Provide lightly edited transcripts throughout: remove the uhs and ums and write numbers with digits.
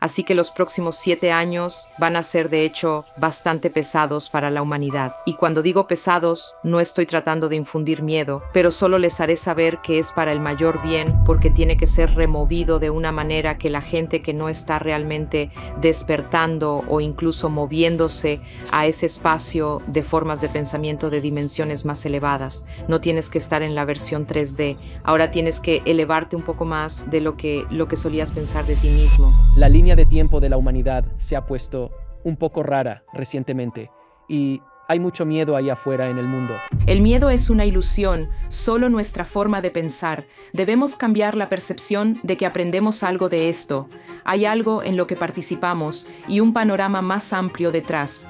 Así que los próximos 7 años van a ser de hecho bastante pesados para la humanidad. Y cuando digo pesados, no estoy tratando de infundir miedo, pero solo les haré saber que es para el mayor bien porque tiene que ser removido de una manera que la gente que no está realmente despertando o incluso moviéndose a ese espacio de formas de pensamiento de dimensiones más elevadas. No tienes que estar en la versión 3D. Ahora tienes que elevarte un poco más de lo que solías pensar de ti mismo. La línea de tiempo de la humanidad se ha puesto un poco rara recientemente y hay mucho miedo ahí afuera en el mundo. El miedo es una ilusión, solo nuestra forma de pensar. Debemos cambiar la percepción de que aprendemos algo de esto. Hay algo en lo que participamos y un panorama más amplio detrás.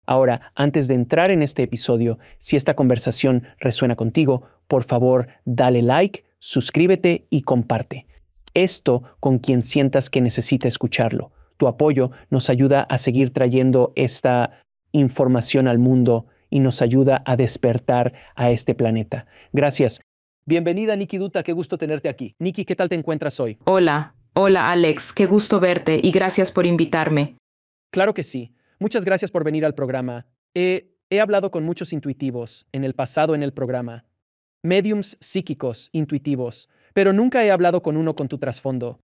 Ahora, antes de entrar en este episodio, si esta conversación resuena contigo, por favor, dale like, suscríbete y comparte. Esto con quien sientas que necesita escucharlo. Tu apoyo nos ayuda a seguir trayendo esta información al mundo y nos ayuda a despertar a este planeta. Gracias. Bienvenida, Nikki Duta, qué gusto tenerte aquí. Nikki, ¿qué tal te encuentras hoy? Hola, Alex, qué gusto verte y gracias por invitarme. Claro que sí. Muchas gracias por venir al programa. He hablado con muchos intuitivos en el pasado en el programa, mediums psíquicos intuitivos, pero nunca he hablado con uno con tu trasfondo.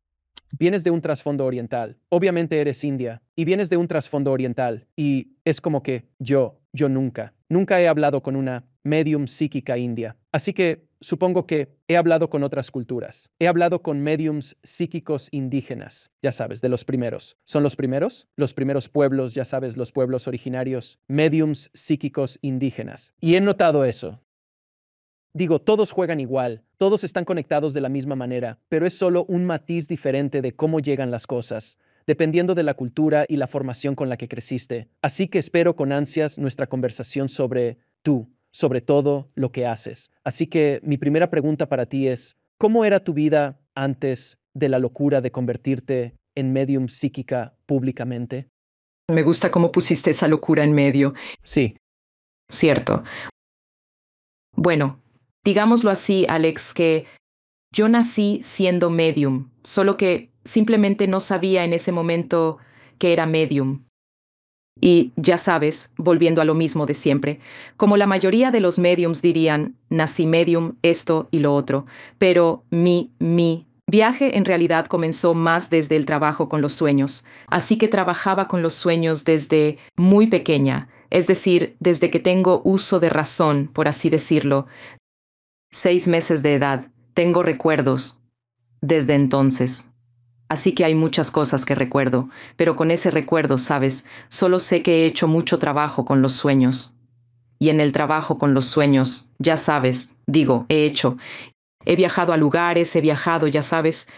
Vienes de un trasfondo oriental, obviamente eres india, y vienes de un trasfondo oriental, y es como que yo nunca he hablado con una medium psíquica india. Así que supongo que he hablado con otras culturas. He hablado con mediums psíquicos indígenas, ya sabes, de los primeros. ¿Son los primeros? Los primeros pueblos, ya sabes, los pueblos originarios, mediums psíquicos indígenas. Y he notado eso. Digo, todos juegan igual, todos están conectados de la misma manera, pero es solo un matiz diferente de cómo llegan las cosas, dependiendo de la cultura y la formación con la que creciste. Así que espero con ansias nuestra conversación sobre tú, sobre todo lo que haces. Así que mi primera pregunta para ti es, ¿cómo era tu vida antes de la locura de convertirte en medium psíquica públicamente? Me gusta cómo pusiste esa locura en medio. Sí. Cierto. Bueno, digámoslo así, Alex, que yo nací siendo medium, solo que simplemente no sabía en ese momento que era medium. Y ya sabes, volviendo a lo mismo de siempre, como la mayoría de los mediums dirían, nací medium, esto y lo otro, pero mi viaje en realidad comenzó más desde el trabajo con los sueños, así que trabajaba con los sueños desde muy pequeña, es decir, desde que tengo uso de razón, por así decirlo, 6 meses de edad, tengo recuerdos desde entonces. Así que hay muchas cosas que recuerdo, pero con ese recuerdo, sabes, solo sé que he hecho mucho trabajo con los sueños. Y en el trabajo con los sueños, ya sabes, digo, he viajado a lugares, he viajado, ya sabes,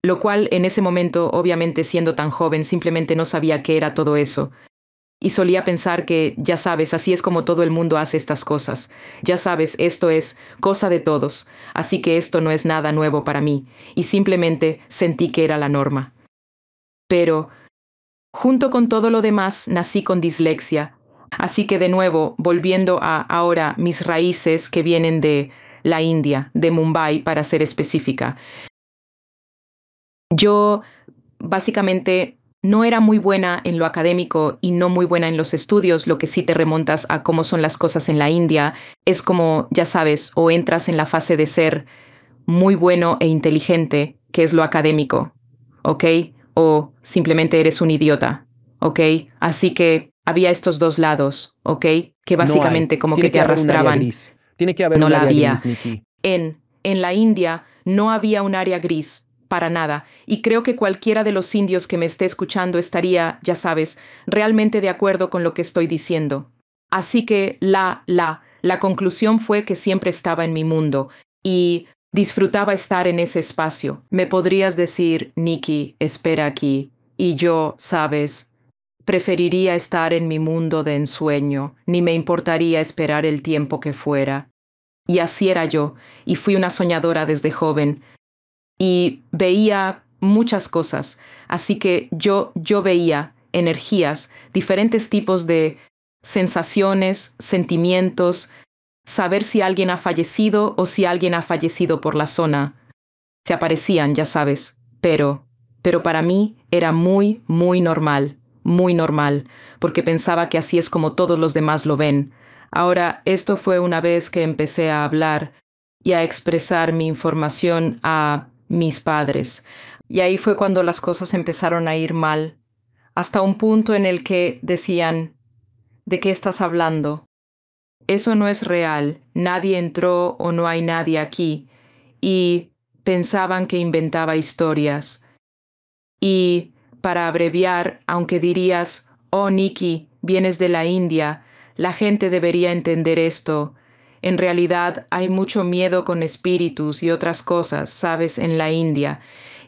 lo cual en ese momento, obviamente siendo tan joven, simplemente no sabía qué era todo eso. Y solía pensar que, ya sabes, así es como todo el mundo hace estas cosas. Ya sabes, esto es cosa de todos, así que esto no es nada nuevo para mí, y simplemente sentí que era la norma. Pero, junto con todo lo demás, nací con dislexia, así que de nuevo, volviendo a ahora mis raíces que vienen de la India, de Mumbai para ser específica. Yo, básicamente, no era muy buena en lo académico y no muy buena en los estudios, lo que sí te remontas a cómo son las cosas en la India, es como, ya sabes, o entras en la fase de ser muy bueno e inteligente, que es lo académico, ¿ok? O simplemente eres un idiota, ¿ok? Así que había estos dos lados, ¿ok? Que No hay. básicamente como que Tiene te que haber un área arrastraban. gris. Tiene que haber No un la área había. gris, Nikki. En la India no había un área gris, para nada, y creo que cualquiera de los indios que me esté escuchando estaría, ya sabes, realmente de acuerdo con lo que estoy diciendo. Así que la conclusión fue que siempre estaba en mi mundo y disfrutaba estar en ese espacio. Me podrías decir, Nikki, espera aquí, y yo, sabes, preferiría estar en mi mundo de ensueño, ni me importaría esperar el tiempo que fuera. Y así era yo, y fui una soñadora desde joven, y veía muchas cosas, así que yo veía energías, diferentes tipos de sensaciones, sentimientos, saber si alguien ha fallecido o si alguien ha fallecido por la zona. Se aparecían, ya sabes, pero para mí era muy normal, porque pensaba que así es como todos los demás lo ven. Ahora, esto fue una vez que empecé a hablar y a expresar mi información a mis padres. Y ahí fue cuando las cosas empezaron a ir mal, hasta un punto en el que decían, ¿de qué estás hablando? Eso no es real, nadie entró o no hay nadie aquí. Y pensaban que inventaba historias. Y, para abreviar, aunque dirías, oh Nikki, vienes de la India, la gente debería entender esto. En realidad hay mucho miedo con espíritus y otras cosas, sabes, en la India.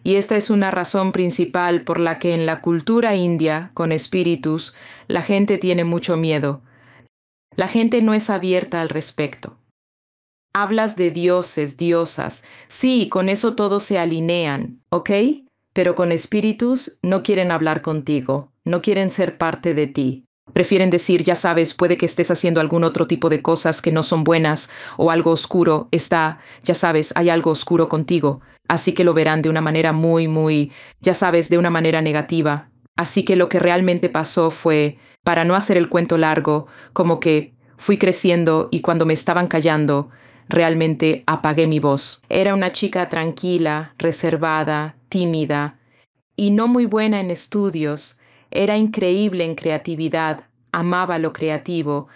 Y esta es una razón principal por la que en la cultura india, con espíritus, la gente tiene mucho miedo. La gente no es abierta al respecto. Hablas de dioses, diosas. Sí, con eso todos se alinean, ¿ok? Pero con espíritus no quieren hablar contigo, no quieren ser parte de ti. Prefieren decir, ya sabes, puede que estés haciendo algún otro tipo de cosas que no son buenas o algo oscuro está, ya sabes, hay algo oscuro contigo. Así que lo verán de una manera ya sabes, de una manera negativa. Así que lo que realmente pasó fue, para no hacer el cuento largo, como que fui creciendo y cuando me estaban callando, realmente apagué mi voz. Era una chica tranquila, reservada, tímida y no muy buena en estudios. Era increíble en creatividad, amaba lo creativo.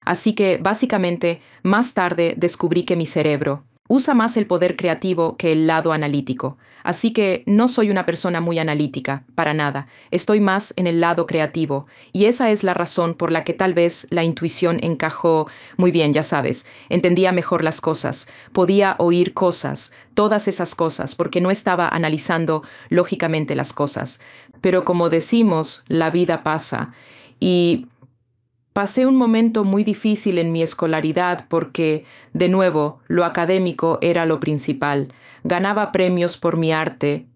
Así que, básicamente, más tarde descubrí que mi cerebro usa más el poder creativo que el lado analítico. Así que no soy una persona muy analítica, para nada. Estoy más en el lado creativo. Y esa es la razón por la que tal vez la intuición encajó muy bien, ya sabes. Entendía mejor las cosas. Podía oír cosas, todas esas cosas, porque no estaba analizando lógicamente las cosas. Pero como decimos, la vida pasa. Y pasé un momento muy difícil en mi escolaridad porque, de nuevo, lo académico era lo principal. Ganaba premios por mi arte,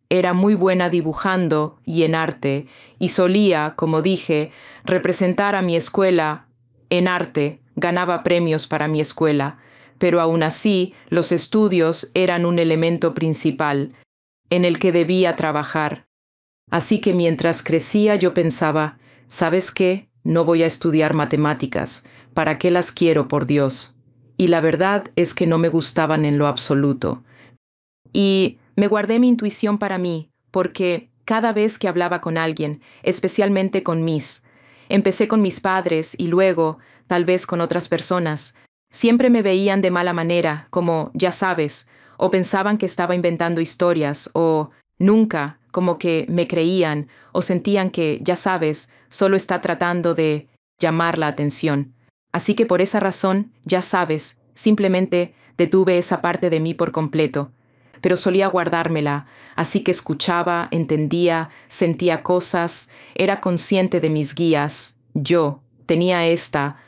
era muy buena dibujando y en arte, y solía, como dije, representar a mi escuela en arte, ganaba premios para mi escuela, pero aún así los estudios eran un elemento principal en el que debía trabajar. Así que mientras crecía yo pensaba, ¿sabes qué? No voy a estudiar matemáticas. ¿Para qué las quiero, por Dios? Y la verdad es que no me gustaban en lo absoluto. Y me guardé mi intuición para mí, porque cada vez que hablaba con alguien, especialmente con empecé con mis padres y luego, tal vez con otras personas, siempre me veían de mala manera, como, ya sabes, o pensaban que estaba inventando historias, o nunca, como que me creían, o sentían que, ya sabes, solo está tratando de llamar la atención. Así que por esa razón, ya sabes, simplemente detuve esa parte de mí por completo, pero solía guardármela, así que escuchaba, entendía, sentía cosas, era consciente de mis guías. Yo tenía esta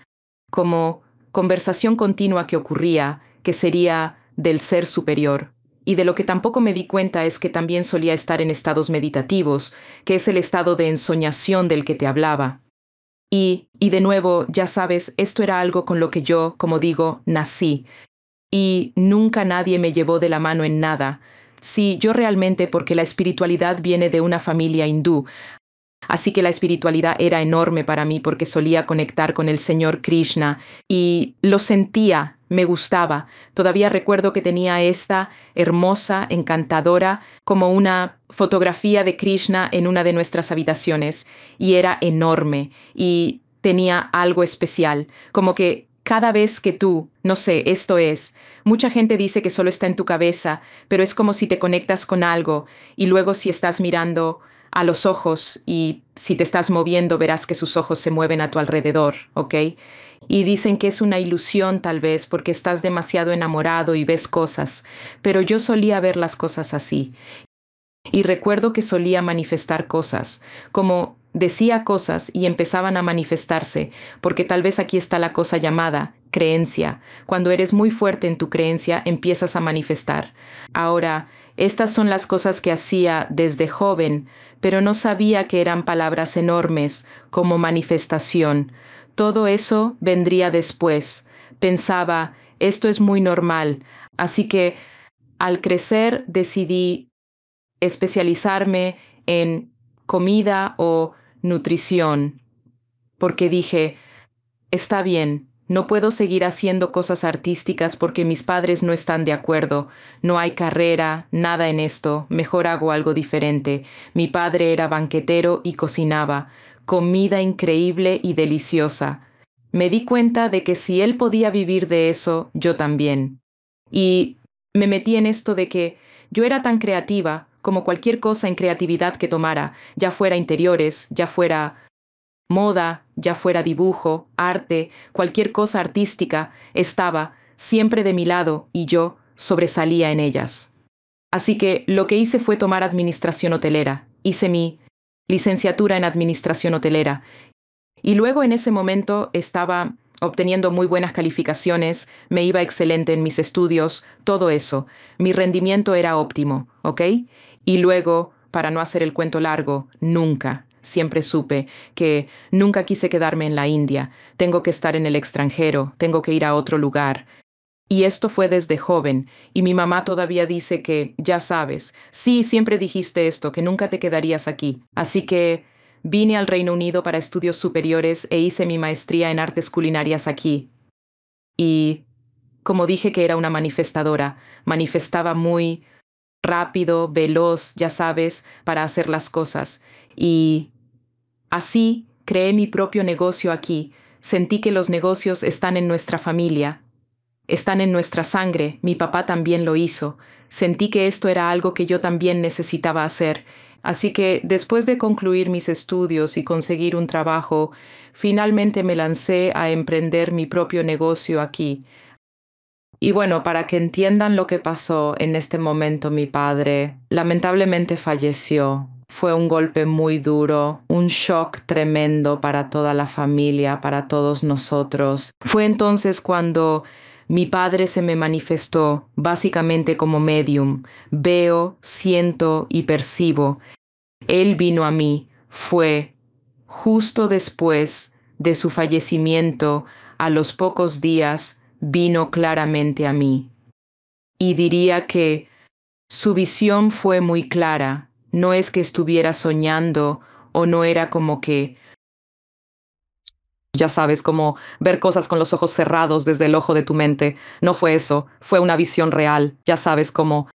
como conversación continua que ocurría, que sería del ser superior. Y de lo que tampoco me di cuenta es que también solía estar en estados meditativos, que es el estado de ensoñación del que te hablaba. Y de nuevo, ya sabes, esto era algo con lo que yo, como digo, nací y nunca nadie me llevó de la mano en nada. Sí, yo realmente porque la espiritualidad viene de una familia hindú, así que la espiritualidad era enorme para mí porque solía conectar con el Señor Krishna y lo sentía, me gustaba. Todavía recuerdo que tenía esta hermosa, encantadora, como una fotografía de Krishna en una de nuestras habitaciones y era enorme y tenía algo especial, como que cada vez que tú, no sé, esto es, mucha gente dice que solo está en tu cabeza, pero es como si te conectas con algo y luego si estás mirando a los ojos y si te estás moviendo verás que sus ojos se mueven a tu alrededor, ¿ok? Y dicen que es una ilusión tal vez porque estás demasiado enamorado y ves cosas, pero yo solía ver las cosas así. Y recuerdo que solía manifestar cosas, como decía cosas y empezaban a manifestarse, porque tal vez aquí está la cosa llamada creencia. Cuando eres muy fuerte en tu creencia, empiezas a manifestar. Ahora, estas son las cosas que hacía desde joven, pero no sabía que eran palabras enormes como manifestación. Todo eso vendría después. Pensaba, esto es muy normal. Así que, al crecer, decidí especializarme en comida o nutrición, porque dije, está bien, no puedo seguir haciendo cosas artísticas porque mis padres no están de acuerdo, no hay carrera, nada en esto, mejor hago algo diferente. Mi padre era banquetero y cocinaba, comida increíble y deliciosa. Me di cuenta de que si él podía vivir de eso, yo también. Y me metí en esto de que yo era tan creativa como cualquier cosa en creatividad que tomara, ya fuera interiores, ya fuera moda, ya fuera dibujo, arte, cualquier cosa artística, estaba siempre de mi lado y yo sobresalía en ellas. Así que lo que hice fue tomar administración hotelera. Hice mi licenciatura en administración hotelera. Y luego en ese momento estaba obteniendo muy buenas calificaciones, me iba excelente en mis estudios, todo eso. Mi rendimiento era óptimo, ¿ok? Y luego, para no hacer el cuento largo, nunca, siempre supe que nunca quise quedarme en la India. Tengo que estar en el extranjero, tengo que ir a otro lugar. Y esto fue desde joven, y mi mamá todavía dice que, ya sabes, sí, siempre dijiste esto, que nunca te quedarías aquí. Así que vine al Reino Unido para estudios superiores e hice mi maestría en artes culinarias aquí. Y, como dije que era una manifestadora, manifestaba muy rápido, veloz, ya sabes, para hacer las cosas. Y así creé mi propio negocio aquí. Sentí que los negocios están en nuestra familia. Están en nuestra sangre, mi papá también lo hizo. Sentí que esto era algo que yo también necesitaba hacer. Así que después de concluir mis estudios y conseguir un trabajo, finalmente me lancé a emprender mi propio negocio aquí. Y bueno, para que entiendan lo que pasó en este momento, mi padre lamentablemente falleció. Fue un golpe muy duro, un shock tremendo para toda la familia, para todos nosotros. Fue entonces cuando mi padre se me manifestó básicamente como medium. Veo, siento y percibo. Él vino a mí. Fue justo después de su fallecimiento, a los pocos días, vino claramente a mí. Y diría que su visión fue muy clara. No es que estuviera soñando o no era como que, ya sabes, como ver cosas con los ojos cerrados desde el ojo de tu mente. No fue eso, fue una visión real, ya sabes, como,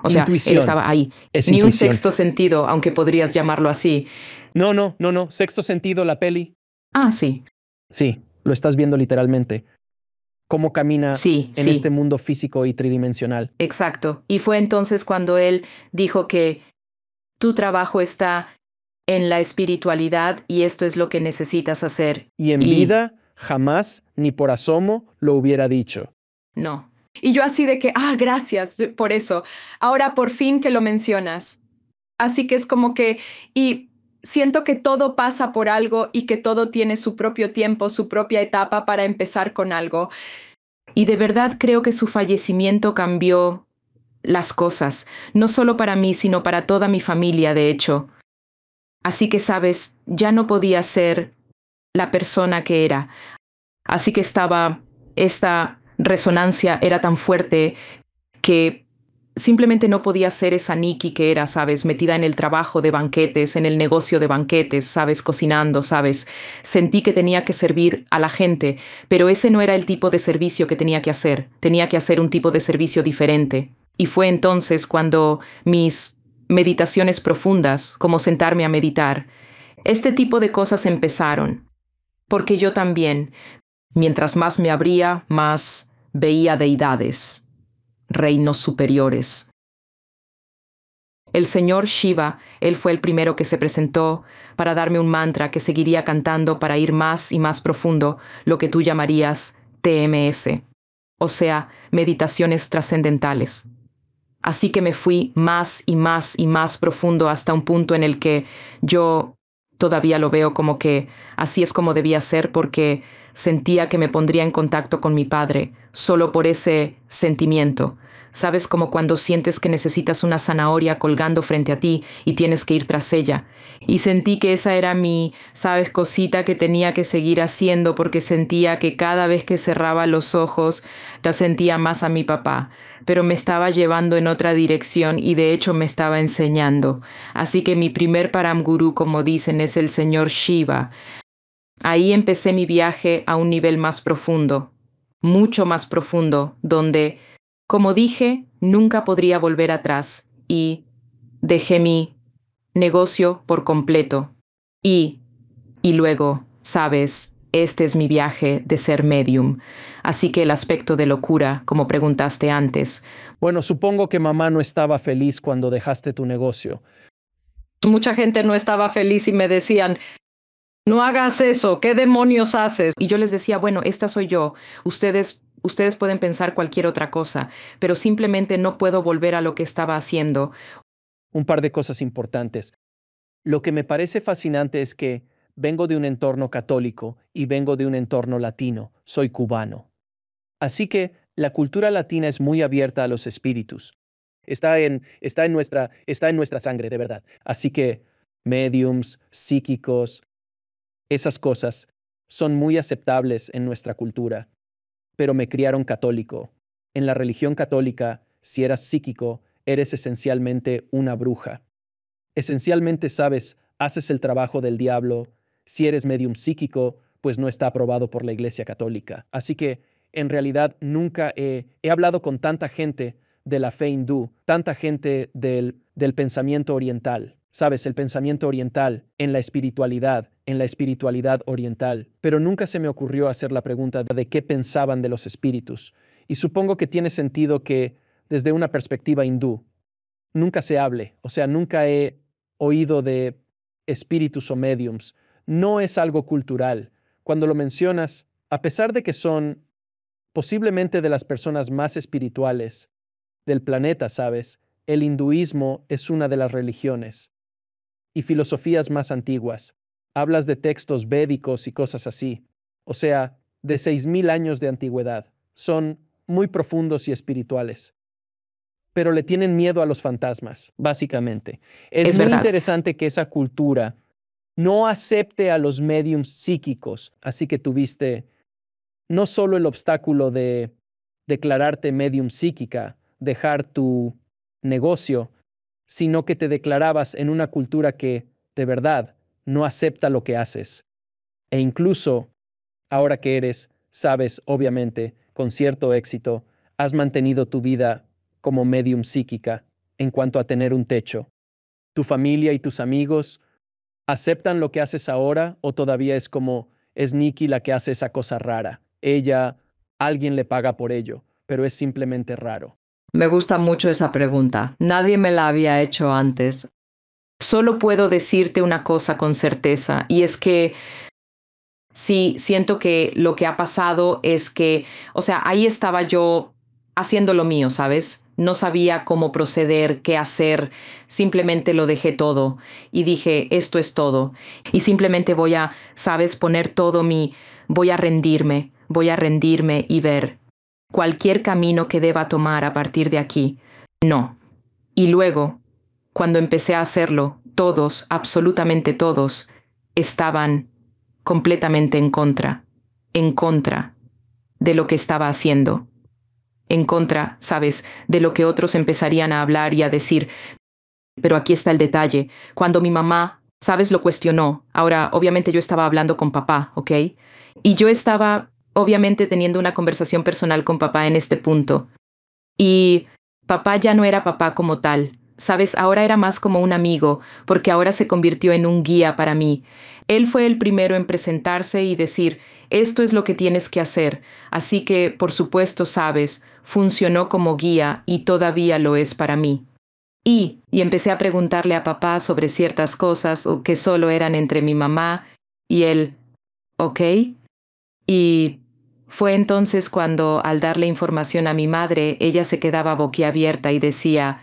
o sea, él Intuición. estaba ahí. Es Ni un intuición. sexto sentido, aunque podrías llamarlo así. No. Sexto sentido, la peli. Ah, sí, Sí, lo estás viendo literalmente. Cómo camina sí, en este sí. mundo físico y tridimensional. Exacto. Y fue entonces cuando él dijo que tu trabajo está en la espiritualidad y esto es lo que necesitas hacer. Y en Y vida, jamás, ni por asomo, lo hubiera dicho. no. Y yo así de que, gracias por eso. Ahora por fin que lo mencionas. Así que es como que, y siento que todo pasa por algo y que todo tiene su propio tiempo, su propia etapa para empezar con algo. Y de verdad creo que su fallecimiento cambió las cosas, no solo para mí, sino para toda mi familia, de hecho. Así que, sabes, ya no podía ser la persona que era. Así que esta resonancia era tan fuerte que simplemente no podía ser esa Nikki que era, sabes, metida en el trabajo de banquetes, en el negocio de banquetes, sabes, cocinando, sabes. Sentí que tenía que servir a la gente, pero ese no era el tipo de servicio que tenía que hacer un tipo de servicio diferente. Y fue entonces cuando mis meditaciones profundas, como sentarme a meditar, este tipo de cosas empezaron, porque yo también, mientras más me abría, más veía deidades, reinos superiores. El señor Shiva, él fue el primero que se presentó para darme un mantra que seguiría cantando para ir más y más profundo, lo que tú llamarías TMS, o sea, meditaciones trascendentales. Así que me fui más y más y más profundo hasta un punto en el que yo todavía lo veo como que así es como debía ser porque sentía que me pondría en contacto con mi padre, solo por ese sentimiento. ¿Sabes? Como cuando sientes que necesitas una zanahoria colgando frente a ti y tienes que ir tras ella. Y sentí que esa era mi, ¿sabes? Cosita que tenía que seguir haciendo porque sentía que cada vez que cerraba los ojos, la sentía más a mi papá. Pero me estaba llevando en otra dirección y de hecho me estaba enseñando. Así que mi primer Param Guru, como dicen, es el señor Shiva. Ahí empecé mi viaje a un nivel más profundo, mucho más profundo, donde, como dije, nunca podría volver atrás y dejé mi negocio por completo. Y, y luego, sabes, este es mi viaje de ser medium. Así que el aspecto de locura, como preguntaste antes. Bueno, supongo que mamá no estaba feliz cuando dejaste tu negocio. Mucha gente no estaba feliz y me decían, no hagas eso, ¿qué demonios haces? Y yo les decía, bueno, esta soy yo. Ustedes pueden pensar cualquier otra cosa, pero simplemente no puedo volver a lo que estaba haciendo. Un par de cosas importantes. Lo que me parece fascinante es que vengo de un entorno católico y vengo de un entorno latino. Soy cubano. Así que la cultura latina es muy abierta a los espíritus. Está en nuestra sangre, de verdad. Así que mediums, psíquicos, esas cosas son muy aceptables en nuestra cultura. Pero me criaron católico. En la religión católica, si eras psíquico, eres esencialmente una bruja. Esencialmente, sabes, haces el trabajo del diablo. Si eres medium psíquico, pues no está aprobado por la Iglesia Católica. Así que, en realidad, nunca he hablado con tanta gente de la fe hindú, tanta gente del pensamiento oriental. Sabes, el pensamiento oriental en la espiritualidad oriental. Pero nunca se me ocurrió hacer la pregunta de qué pensaban de los espíritus. Y supongo que tiene sentido que, desde una perspectiva hindú, nunca se hable, o sea, nunca he oído de espíritus o mediums. No es algo cultural. Cuando lo mencionas, a pesar de que son posiblemente de las personas más espirituales del planeta, ¿sabes? El hinduismo es una de las religiones y filosofías más antiguas. Hablas de textos védicos y cosas así, o sea, de 6000 años de antigüedad. Son muy profundos y espirituales, pero le tienen miedo a los fantasmas, básicamente. Es Es muy verdad. interesante que esa cultura no acepte a los mediums psíquicos, así que tuviste no solo el obstáculo de declararte medium psíquica, dejar tu negocio, sino que te declarabas en una cultura que, de verdad, no acepta lo que haces. E incluso, ahora que eres, sabes, obviamente, con cierto éxito, has mantenido tu vida como medium psíquica en cuanto a tener un techo. ¿Tu familia y tus amigos aceptan lo que haces ahora o todavía es como es Nikki la que hace esa cosa rara? Alguien le paga por ello, pero es simplemente raro. Me gusta mucho esa pregunta. Nadie me la había hecho antes. Solo puedo decirte una cosa con certeza, y es que sí, siento que lo que ha pasado es que, o sea, ahí estaba yo haciendo lo mío, ¿sabes? No sabía cómo proceder, qué hacer, simplemente lo dejé todo y dije, esto es todo. Y simplemente voy a, ¿sabes? Poner todo voy a rendirme y ver cualquier camino que deba tomar a partir de aquí. No. Y luego, cuando empecé a hacerlo, todos, absolutamente todos, estaban completamente en contra de lo que estaba haciendo, en contra, sabes, de lo que otros empezarían a hablar y a decir. Pero aquí está el detalle. Cuando mi mamá, sabes, lo cuestionó, ahora obviamente yo estaba hablando con papá, ¿ok? Y yo estaba obviamente teniendo una conversación personal con papá en este punto. Y papá ya no era papá como tal, sabes, ahora era más como un amigo, porque ahora se convirtió en un guía para mí. Él fue el primero en presentarse y decir, esto es lo que tienes que hacer. Así que, por supuesto, sabes, funcionó como guía y todavía lo es para mí. Y empecé a preguntarle a papá sobre ciertas cosas o que solo eran entre mi mamá y él, ¿ok? Y fue entonces cuando, al darle información a mi madre, ella se quedaba boquiabierta y decía,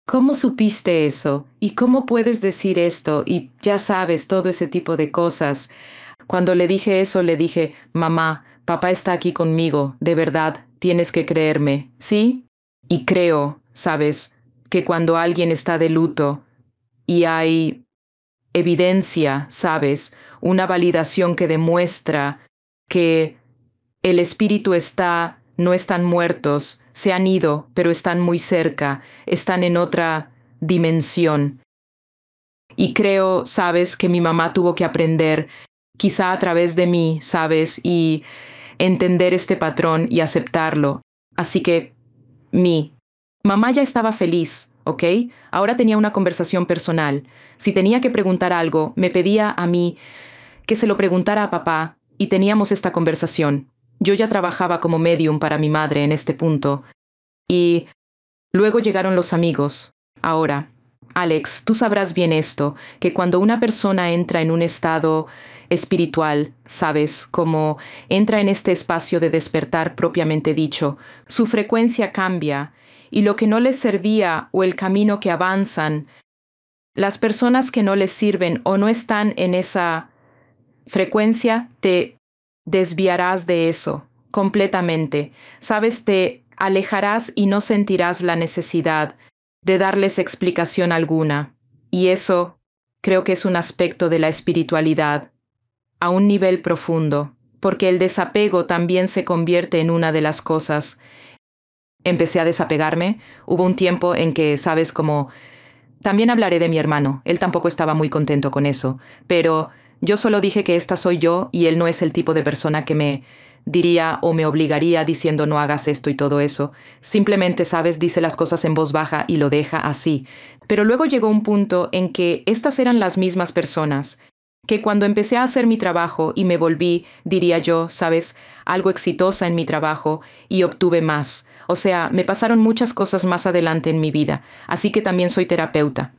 ¿Cómo supiste eso? ¿Y cómo puedes decir esto? Y ya sabes, todo ese tipo de cosas. Cuando le dije eso, le dije, mamá, papá está aquí conmigo, de verdad, tienes que creerme, ¿sí? Y creo, sabes, que cuando alguien está de luto y hay evidencia, sabes, una validación que demuestra que el espíritu está, no están muertos, se han ido, pero están muy cerca, están en otra dimensión. Y creo, sabes, que mi mamá tuvo que aprender, quizá a través de mí, sabes, y entender este patrón y aceptarlo. Así que mi mamá ya estaba feliz, ¿ok? Ahora tenía una conversación personal. Si tenía que preguntar algo, me pedía a mí que se lo preguntara a papá y teníamos esta conversación. Yo ya trabajaba como medium para mi madre en este punto. Y luego llegaron los amigos. Ahora, Alex, tú sabrás bien esto, que cuando una persona entra en un estado espiritual, sabes, como entra en este espacio de despertar propiamente dicho, su frecuencia cambia y lo que no les servía o el camino que avanzan, las personas que no les sirven o no están en esa frecuencia, te desviarás de eso completamente. Sabes, te alejarás y no sentirás la necesidad de darles explicación alguna. Y eso creo que es un aspecto de la espiritualidad a un nivel profundo, porque el desapego también se convierte en una de las cosas. Empecé a desapegarme. Hubo un tiempo en que, sabes, como también hablaré de mi hermano. Él tampoco estaba muy contento con eso, pero yo solo dije que esta soy yo y él no es el tipo de persona que me diría o me obligaría diciendo no hagas esto y todo eso. Simplemente, sabes, dice las cosas en voz baja y lo deja así. Pero luego llegó un punto en que estas eran las mismas personas, que cuando empecé a hacer mi trabajo y me volví, diría yo, sabes, algo exitosa en mi trabajo y obtuve más. O sea, me pasaron muchas cosas más adelante en mi vida, así que también soy terapeuta.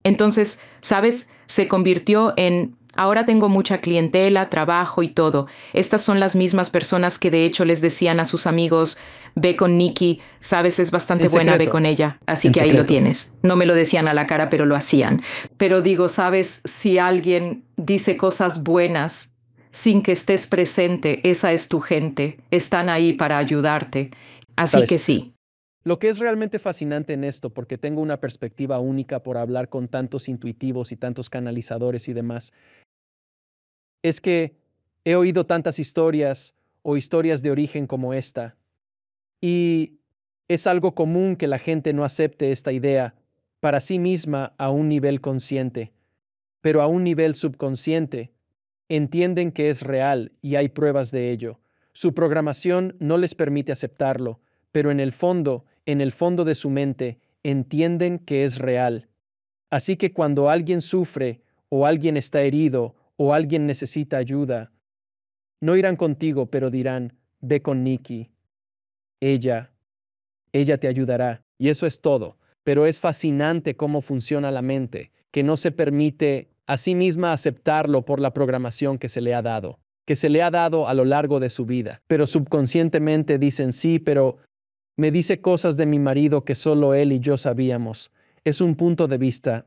Entonces, ¿sabes? Se convirtió en, ahora tengo mucha clientela, trabajo y todo. Estas son las mismas personas que de hecho les decían a sus amigos, ve con Nikki, sabes, es bastante En buena, ve secreto, con ella. Así en que ahí lo secreto. tienes. No me lo decían a la cara, pero lo hacían. Pero digo, sabes, si alguien dice cosas buenas sin que estés presente, esa es tu gente. Están ahí para ayudarte. Así que Sabes, sí. lo que es realmente fascinante en esto, porque tengo una perspectiva única por hablar con tantos intuitivos y tantos canalizadores y demás, es que he oído tantas historias o historias de origen como esta, y es algo común que la gente no acepte esta idea para sí misma a un nivel consciente, pero a un nivel subconsciente entienden que es real y hay pruebas de ello. Su programación no les permite aceptarlo, pero en el fondo de su mente, entienden que es real. Así que cuando alguien sufre, o alguien está herido, o alguien necesita ayuda, no irán contigo, pero dirán, ve con Nikki. Ella, ella te ayudará. Y eso es todo. Pero es fascinante cómo funciona la mente, que no se permite a sí misma aceptarlo por la programación que se le ha dado, que se le ha dado a lo largo de su vida. Pero subconscientemente dicen sí, pero me dice cosas de mi marido que solo él y yo sabíamos. Es un punto de vista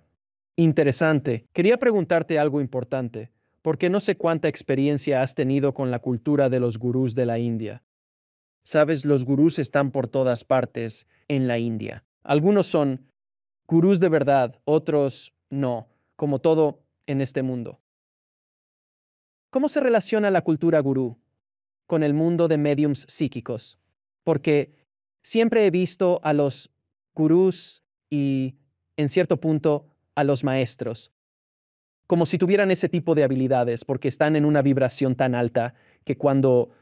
interesante. Quería preguntarte algo importante, porque no sé cuánta experiencia has tenido con la cultura de los gurús de la India. Sabes, los gurús están por todas partes en la India. Algunos son gurús de verdad, otros no, como todo en este mundo. ¿Cómo se relaciona la cultura gurú con el mundo de mediums psíquicos? Porque siempre he visto a los gurús y, en cierto punto, a los maestros, como si tuvieran ese tipo de habilidades, porque están en una vibración tan alta que cuando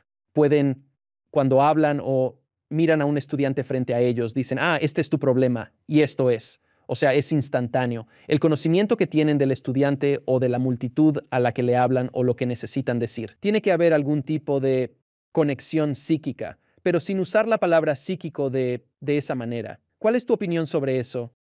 hablan o miran a un estudiante frente a ellos, dicen, este es tu problema, y esto es. O sea, es instantáneo. El conocimiento que tienen del estudiante o de la multitud a la que le hablan o lo que necesitan decir. Tiene que haber algún tipo de conexión psíquica, pero sin usar la palabra psíquico de esa manera. ¿Cuál es tu opinión sobre eso?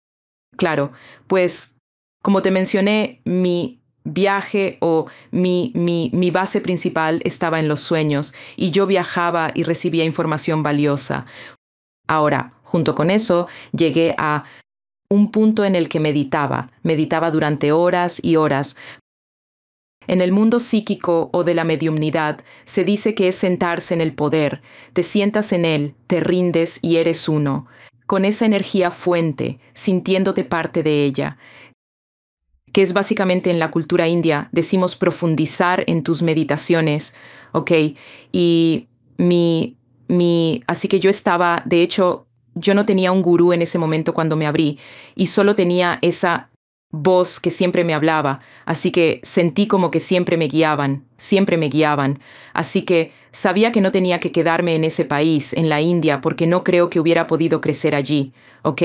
Claro, pues como te mencioné, mi viaje o mi base principal estaba en los sueños y yo viajaba y recibía información valiosa. Ahora, junto con eso, llegué a un punto en el que meditaba durante horas y horas. En el mundo psíquico o de la mediumnidad se dice que es sentarse en el poder, te sientas en él, te rindes y eres uno, con esa energía fuente, sintiéndote parte de ella, que es básicamente en la cultura india, decimos profundizar en tus meditaciones, ¿ok? Y así que yo estaba, de hecho, yo no tenía un gurú en ese momento cuando me abrí y solo tenía esa voz que siempre me hablaba, así que sentí como que siempre me guiaban, así que sabía que no tenía que quedarme en ese país, en la India, porque no creo que hubiera podido crecer allí, ¿ok?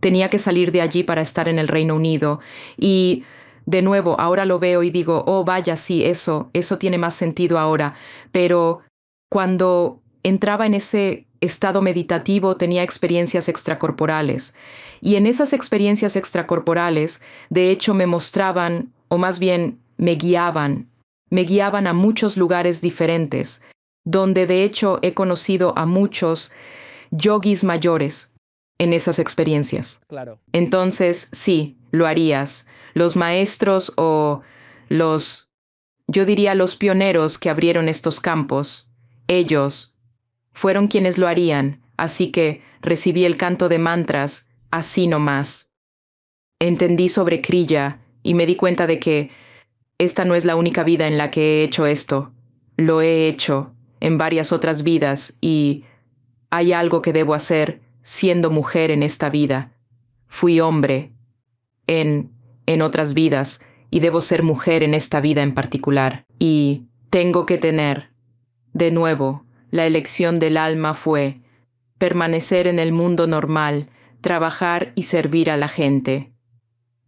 Tenía que salir de allí para estar en el Reino Unido y de nuevo, ahora lo veo y digo, oh, vaya, sí, eso tiene más sentido ahora. Pero cuando entraba en ese estado meditativo tenía experiencias extracorporales. Y en esas experiencias extracorporales, de hecho, me mostraban, o más bien me guiaban a muchos lugares diferentes, donde de hecho he conocido a muchos yogis mayores en esas experiencias. Claro. Entonces, sí, lo harías. Los maestros o los, yo diría los pioneros que abrieron estos campos, ellos fueron quienes lo harían, así que recibí el canto de mantras así nomás. Entendí sobre Kriya y me di cuenta de que esta no es la única vida en la que he hecho esto. Lo he hecho en varias otras vidas y hay algo que debo hacer siendo mujer en esta vida. Fui hombre en, en otras vidas y debo ser mujer en esta vida en particular. Y tengo que tener, de nuevo, la elección del alma fue permanecer en el mundo normal, trabajar y servir a la gente.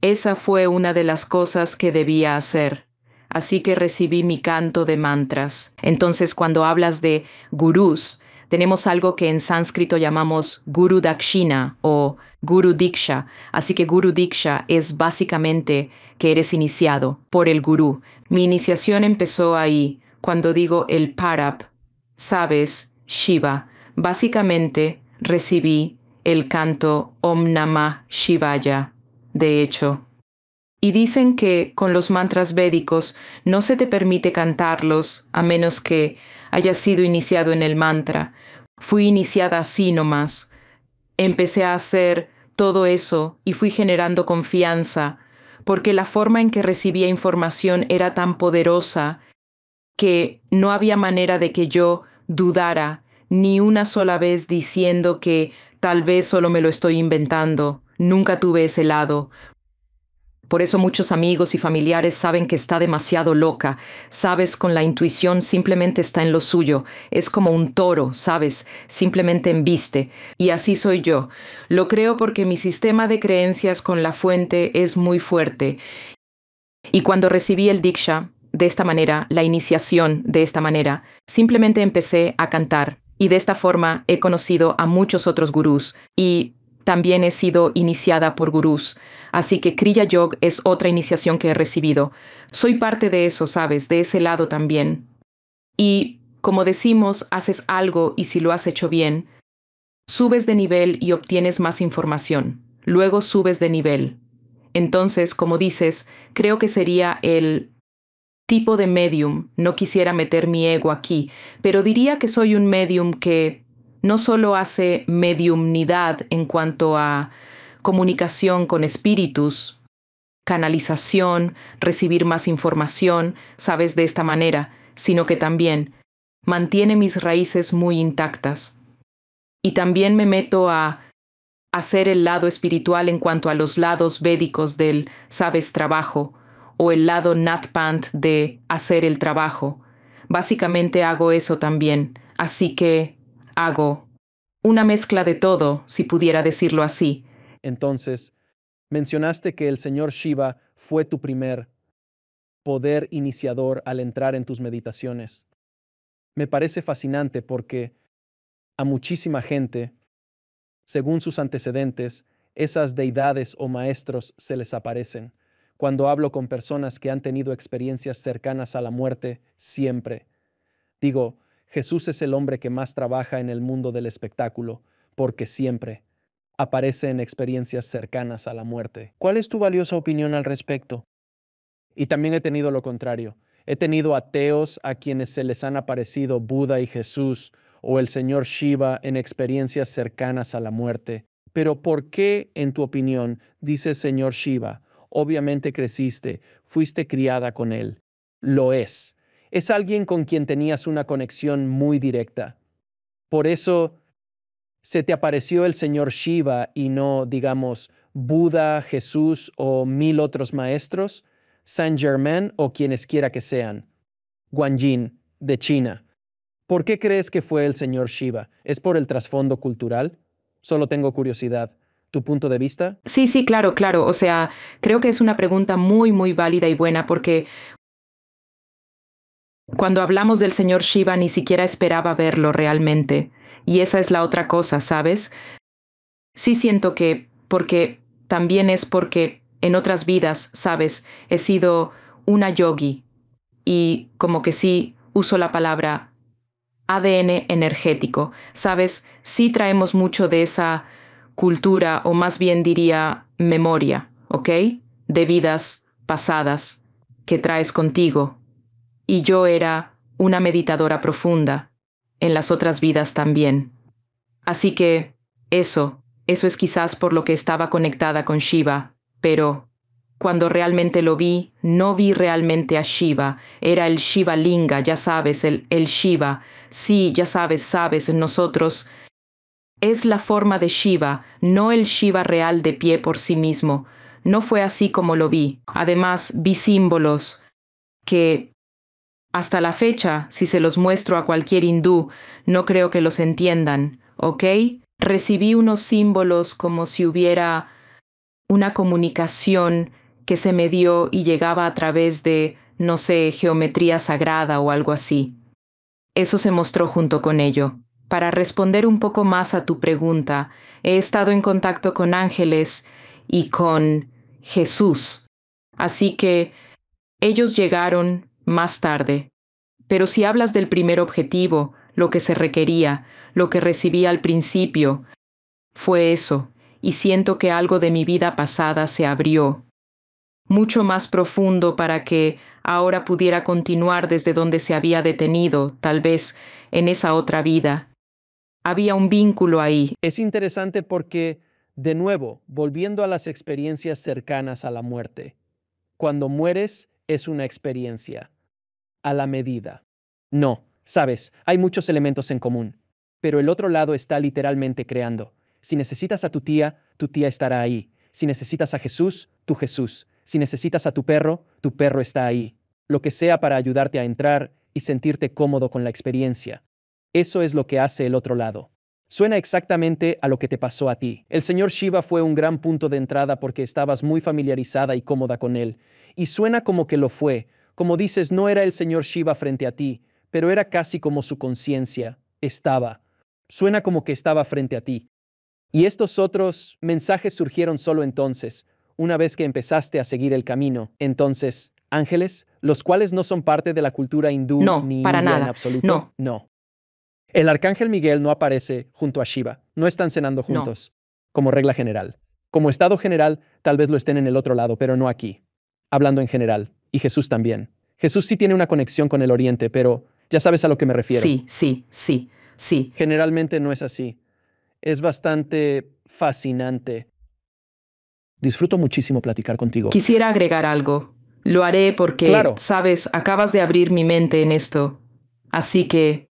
Esa fue una de las cosas que debía hacer. Así que recibí mi canto de mantras. Entonces, cuando hablas de gurús, tenemos algo que en sánscrito llamamos Guru Dakshina o Guru Diksha. Así que Guru Diksha es básicamente que eres iniciado por el gurú. Mi iniciación empezó ahí, cuando digo el Parab, sabes, Shiva. Básicamente recibí el canto Om Namah Shivaya. De hecho, y dicen que con los mantras védicos no se te permite cantarlos a menos que hayas sido iniciado en el mantra. Fui iniciada así nomás. Empecé a hacer todo eso y fui generando confianza, porque la forma en que recibía información era tan poderosa que no había manera de que yo dudara ni una sola vez diciendo que tal vez solo me lo estoy inventando. Nunca tuve ese lado. Por eso muchos amigos y familiares saben que está demasiado loca. Sabes, con la intuición simplemente está en lo suyo. Es como un toro, sabes, simplemente embiste. Y así soy yo. Lo creo porque mi sistema de creencias con la fuente es muy fuerte. Y cuando recibí el Diksha, de esta manera, la iniciación de esta manera, simplemente empecé a cantar. Y de esta forma he conocido a muchos otros gurús y también he sido iniciada por gurús. Así que Kriya Yoga es otra iniciación que he recibido. Soy parte de eso, ¿sabes? De ese lado también. Y como decimos, haces algo y si lo has hecho bien, subes de nivel y obtienes más información. Luego subes de nivel. Entonces, como dices, creo que sería el tipo de medium. No quisiera meter mi ego aquí, pero diría que soy un medium que no solo hace mediumnidad en cuanto a comunicación con espíritus, canalización, recibir más información, sabes, de esta manera, sino que también mantiene mis raíces muy intactas. Y también me meto a hacer el lado espiritual en cuanto a los lados védicos del, sabes, trabajo, o el lado Natpant de hacer el trabajo. Básicamente hago eso también, así que hago una mezcla de todo, si pudiera decirlo así. Entonces, mencionaste que el señor Shiva fue tu primer poder iniciador al entrar en tus meditaciones. Me parece fascinante porque a muchísima gente, según sus antecedentes, esas deidades o maestros se les aparecen. Cuando hablo con personas que han tenido experiencias cercanas a la muerte, siempre digo, Jesús es el hombre que más trabaja en el mundo del espectáculo, porque siempre, aparece en experiencias cercanas a la muerte. ¿Cuál es tu valiosa opinión al respecto? Y también he tenido lo contrario. He tenido ateos a quienes se les han aparecido Buda y Jesús o el señor Shiva en experiencias cercanas a la muerte. Pero ¿por qué, en tu opinión, dice señor Shiva? Obviamente creciste, fuiste criada con él. Lo es. Es alguien con quien tenías una conexión muy directa. Por eso se te apareció el señor Shiva y no, digamos, Buda, Jesús o 1000 otros maestros, Saint Germain o quienes quiera que sean. Guanyin, de China. ¿Por qué crees que fue el señor Shiva? ¿Es por el trasfondo cultural? Solo tengo curiosidad. ¿Tu punto de vista? Sí, sí, claro, claro. O sea, creo que es una pregunta muy, muy válida y buena porque cuando hablamos del señor Shiva ni siquiera esperaba verlo realmente. Y esa es la otra cosa, ¿sabes? Sí siento que, porque también es porque en otras vidas, ¿sabes? He sido una yogi y como que sí uso la palabra ADN energético, ¿sabes? Sí traemos mucho de esa cultura, o más bien diría memoria, ¿ok? De vidas pasadas que traes contigo. Y yo era una meditadora profunda en las otras vidas también. Así que eso es quizás por lo que estaba conectada con Shiva, pero cuando realmente lo vi, no vi realmente a Shiva, era el Shiva Linga, ya sabes, el Shiva. Sí, ya sabes, nosotros. Es la forma de Shiva, no el Shiva real de pie por sí mismo. No fue así como lo vi. Además, vi símbolos que hasta la fecha, si se los muestro a cualquier hindú, no creo que los entiendan, ¿ok? Recibí unos símbolos como si hubiera una comunicación que se me dio y llegaba a través de, no sé, geometría sagrada o algo así. Eso se mostró junto con ello. Para responder un poco más a tu pregunta, he estado en contacto con ángeles y con Jesús. Así que ellos llegaron más tarde. Pero si hablas del primer objetivo, lo que se requería, lo que recibí al principio, fue eso, y siento que algo de mi vida pasada se abrió, mucho más profundo para que ahora pudiera continuar desde donde se había detenido, tal vez en esa otra vida. Había un vínculo ahí. Es interesante porque, de nuevo, volviendo a las experiencias cercanas a la muerte, cuando mueres es una experiencia, a la medida. No, sabes, hay muchos elementos en común, pero el otro lado está literalmente creando. Si necesitas a tu tía estará ahí. Si necesitas a Jesús, tu Jesús. Si necesitas a tu perro está ahí. Lo que sea para ayudarte a entrar y sentirte cómodo con la experiencia. Eso es lo que hace el otro lado. Suena exactamente a lo que te pasó a ti. El señor Shiva fue un gran punto de entrada porque estabas muy familiarizada y cómoda con él. Y suena como que lo fue. Como dices, no era el señor Shiva frente a ti, pero era casi como su conciencia. Estaba. Suena como que estaba frente a ti. Y estos otros mensajes surgieron solo entonces, una vez que empezaste a seguir el camino. Entonces, ángeles, los cuales no son parte de la cultura hindú No, ni para india en nada. absoluto. No. El arcángel Miguel no aparece junto a Shiva. No están cenando juntos, como regla general. Como estado general, tal vez lo estén en el otro lado, pero no aquí. Hablando en general. Y Jesús también. Jesús sí tiene una conexión con el Oriente, pero ya sabes a lo que me refiero. Sí. Generalmente no es así. Es bastante fascinante. Disfruto muchísimo platicar contigo. Quisiera agregar algo. Lo haré porque, Claro. sabes, acabas de abrir mi mente en esto. Así que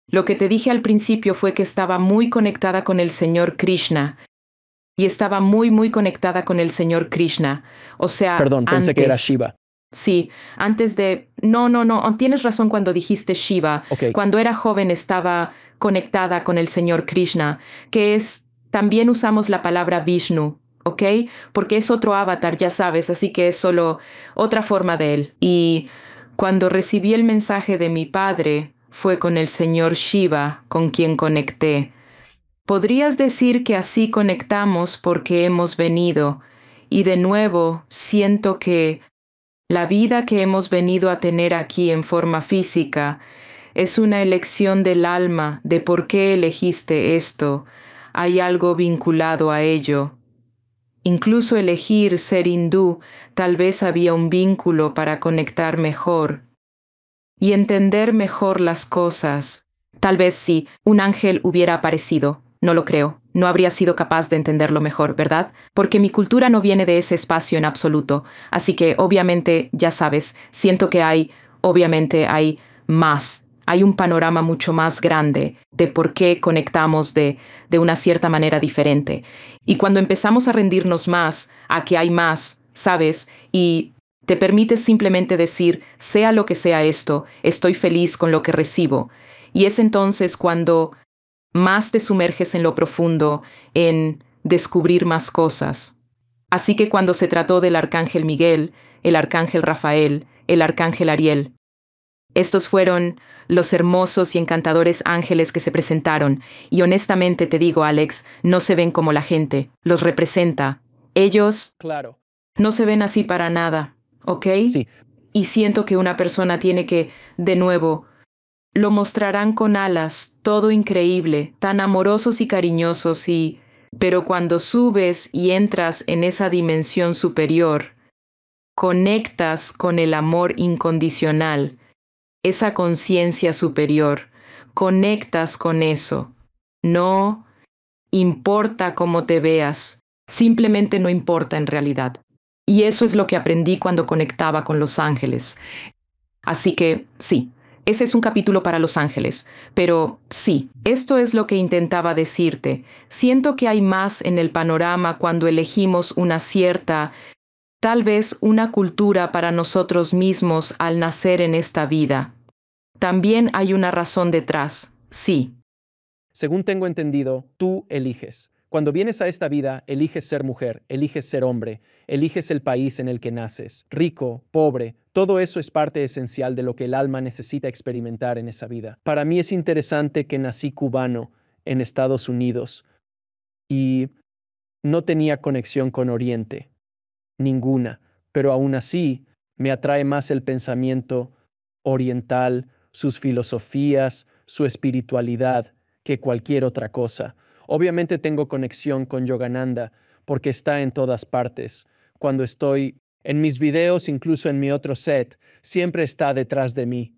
lo que te dije al principio fue que estaba muy conectada con el Señor Krishna. Y estaba muy, muy conectada con el Señor Krishna. O sea, Perdón, pensé que era Shiva. Sí, antes de... No, tienes razón cuando dijiste Shiva. Ok. Cuando era joven estaba conectada con el Señor Krishna, que es... También usamos la palabra Vishnu, ¿ok? Porque es otro avatar, ya sabes, así que es solo otra forma de él. Y cuando recibí el mensaje de mi padre, fue con el Señor Shiva con quien conecté. Podrías decir que así conectamos porque hemos venido. Y de nuevo, siento que la vida que hemos venido a tener aquí en forma física es una elección del alma de por qué elegiste esto. hay algo vinculado a ello. Incluso elegir ser hindú, tal vez había un vínculo para conectar mejor y entender mejor las cosas. Tal vez si un ángel hubiera aparecido, no lo creo, no habría sido capaz de entenderlo mejor, ¿verdad? Porque mi cultura no viene de ese espacio en absoluto. Así que, obviamente, ya sabes, siento que obviamente hay más. Hay un panorama mucho más grande de por qué conectamos de una cierta manera diferente. Y cuando empezamos a rendirnos más a que hay más, ¿sabes? Y te permites simplemente decir, sea lo que sea esto, estoy feliz con lo que recibo. Y es entonces cuando más te sumerges en lo profundo, en descubrir más cosas. Así que cuando se trató del arcángel Miguel, el arcángel Rafael, el arcángel Ariel, estos fueron los hermosos y encantadores ángeles que se presentaron, y honestamente te digo, Alex, no se ven como la gente, los representa. Ellos Claro. no se ven así para nada, ¿ok? Sí, Y siento que una persona tiene que, de nuevo, lo mostrarán con alas, todo increíble, tan amorosos y cariñosos pero cuando subes y entras en esa dimensión superior, conectas con el amor incondicional, esa conciencia superior, conectas con eso. No importa cómo te veas, simplemente no importa en realidad. Y eso es lo que aprendí cuando conectaba con los ángeles. Así que sí, ese es un capítulo para los ángeles. Pero sí, esto es lo que intentaba decirte. Siento que hay más en el panorama cuando elegimos una cierta, tal vez una cultura para nosotros mismos al nacer en esta vida. También hay una razón detrás, sí. según tengo entendido, tú eliges. Cuando vienes a esta vida, eliges ser mujer, eliges ser hombre, eliges el país en el que naces, rico, pobre, todo eso es parte esencial de lo que el alma necesita experimentar en esa vida. Para mí es interesante que nací cubano en Estados Unidos y no tenía conexión con Oriente, ninguna, pero aún así me atrae más el pensamiento oriental, sus filosofías, su espiritualidad, que cualquier otra cosa. Obviamente tengo conexión con Yogananda porque está en todas partes. Cuando estoy en mis videos, incluso en mi otro set, siempre está detrás de mí.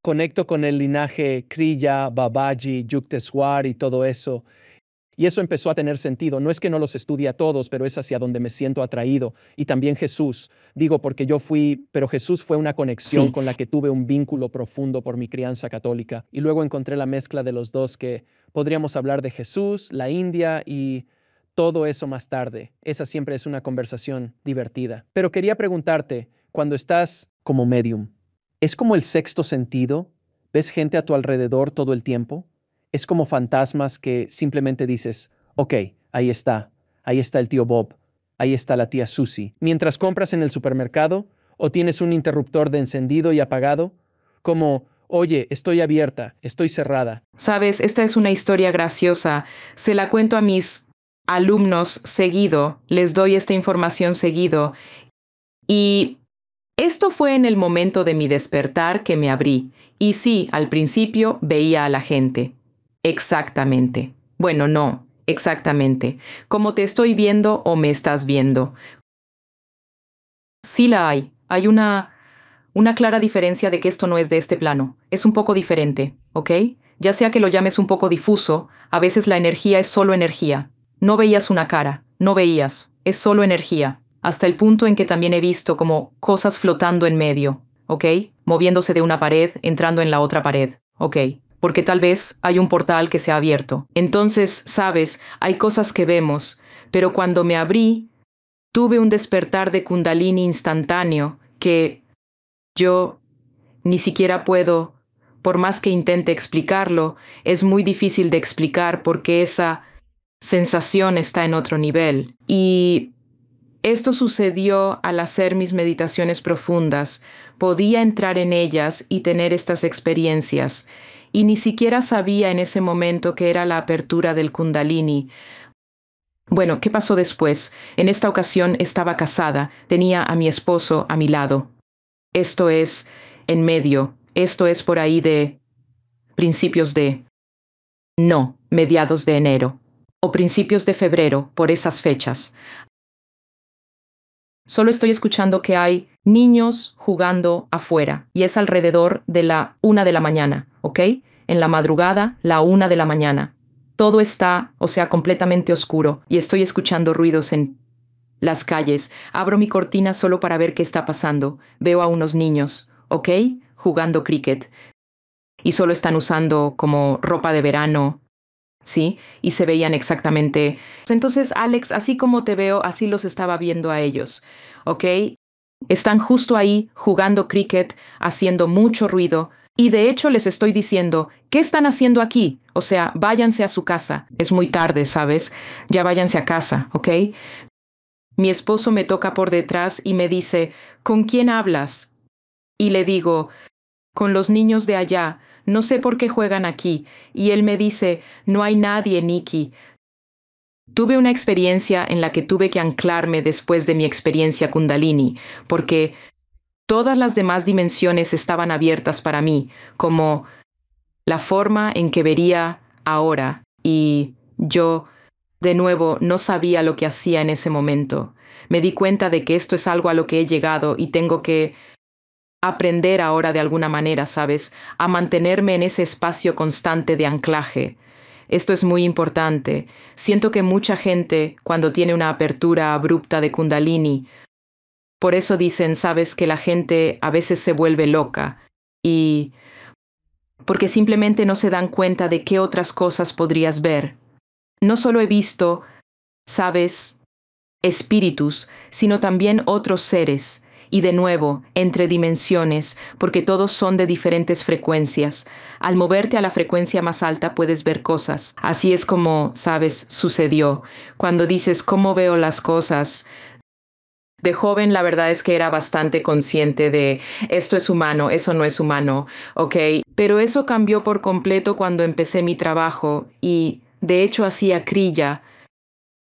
Conecto con el linaje Kriya, Babaji, Yukteswar y todo eso. Y eso empezó a tener sentido. No es que no los estudie a todos, pero es hacia donde me siento atraído. Y también Jesús. Digo porque yo fui, pero Jesús fue una conexión Sí. con la que tuve un vínculo profundo por mi crianza católica. Y luego encontré la mezcla de los dos que podríamos hablar de Jesús, la India y todo eso más tarde. Esa siempre es una conversación divertida. Pero quería preguntarte, cuando estás como medium, ¿es como el sexto sentido? ¿Ves gente a tu alrededor todo el tiempo? Es como fantasmas que simplemente dices, ok, ahí está el tío Bob, ahí está la tía Susie. Mientras compras en el supermercado o tienes un interruptor de encendido y apagado, como, oye, estoy abierta, estoy cerrada. Sabes, esta es una historia graciosa. Se la cuento a mis alumnos seguido, les doy esta información seguido. Y esto fue en el momento de mi despertar que me abrí. Y sí, al principio veía a la gente. Exactamente. Bueno, no, exactamente. Como te estoy viendo o me estás viendo. Sí la hay. Hay una clara diferencia de que esto no es de este plano. Es un poco diferente, ¿ok? Ya sea que lo llames un poco difuso, a veces la energía es solo energía. No veías una cara, no veías, es solo energía. Hasta el punto en que también he visto como cosas flotando en medio, ¿ok? Moviéndose de una pared, entrando en la otra pared, ¿ok? Porque tal vez hay un portal que se ha abierto. Entonces, sabes, hay cosas que vemos, pero cuando me abrí, tuve un despertar de Kundalini instantáneo que yo ni siquiera puedo, por más que intente explicarlo, es muy difícil de explicar porque esa sensación está en otro nivel. Y esto sucedió al hacer mis meditaciones profundas. Podía entrar en ellas y tener estas experiencias. Y ni siquiera sabía en ese momento que era la apertura del Kundalini. Bueno, ¿qué pasó después? En esta ocasión estaba casada, tenía a mi esposo a mi lado. Esto es en medio, esto es por ahí de mediados de enero. o principios de febrero, por esas fechas. Solo estoy escuchando que hay niños jugando afuera y es alrededor de la 1 de la mañana, ¿ok? En la madrugada, la 1 de la mañana. Todo está, o sea, completamente oscuro y estoy escuchando ruidos en las calles. Abro mi cortina solo para ver qué está pasando. Veo a unos niños, ¿ok? Jugando cricket. Y solo están usando como ropa de verano, ¿sí? Y se veían exactamente. Entonces, Alex, así como te veo, así los estaba viendo a ellos, ¿ok? Están justo ahí jugando cricket, haciendo mucho ruido. Y de hecho les estoy diciendo, ¿qué están haciendo aquí? O sea, váyanse a su casa. Es muy tarde, ¿sabes? Ya váyanse a casa, ¿ok? Mi esposo me toca por detrás y me dice, ¿con quién hablas? Y le digo, con los niños de allá. No sé por qué juegan aquí. Y él me dice, no hay nadie, Nikki. Tuve una experiencia en la que tuve que anclarme después de mi experiencia Kundalini, porque todas las demás dimensiones estaban abiertas para mí, como la forma en que vería ahora. Y yo, de nuevo, no sabía lo que hacía en ese momento. Me di cuenta de que esto es algo a lo que he llegado y tengo que aprender ahora de alguna manera, ¿sabes? A mantenerme en ese espacio constante de anclaje. Esto es muy importante. Siento que mucha gente, cuando tiene una apertura abrupta de Kundalini, por eso dicen, ¿sabes? Que la gente a veces se vuelve loca y porque simplemente no se dan cuenta de qué otras cosas podrías ver. No solo he visto, ¿sabes? Espíritus, sino también otros seres, y de nuevo, entre dimensiones, porque todos son de diferentes frecuencias. Al moverte a la frecuencia más alta puedes ver cosas. Así es como, sabes, sucedió. Cuando dices, ¿cómo veo las cosas? De joven, la verdad es que era bastante consciente de esto es humano, eso no es humano, ¿ok? Pero eso cambió por completo cuando empecé mi trabajo y, de hecho, hacía crilla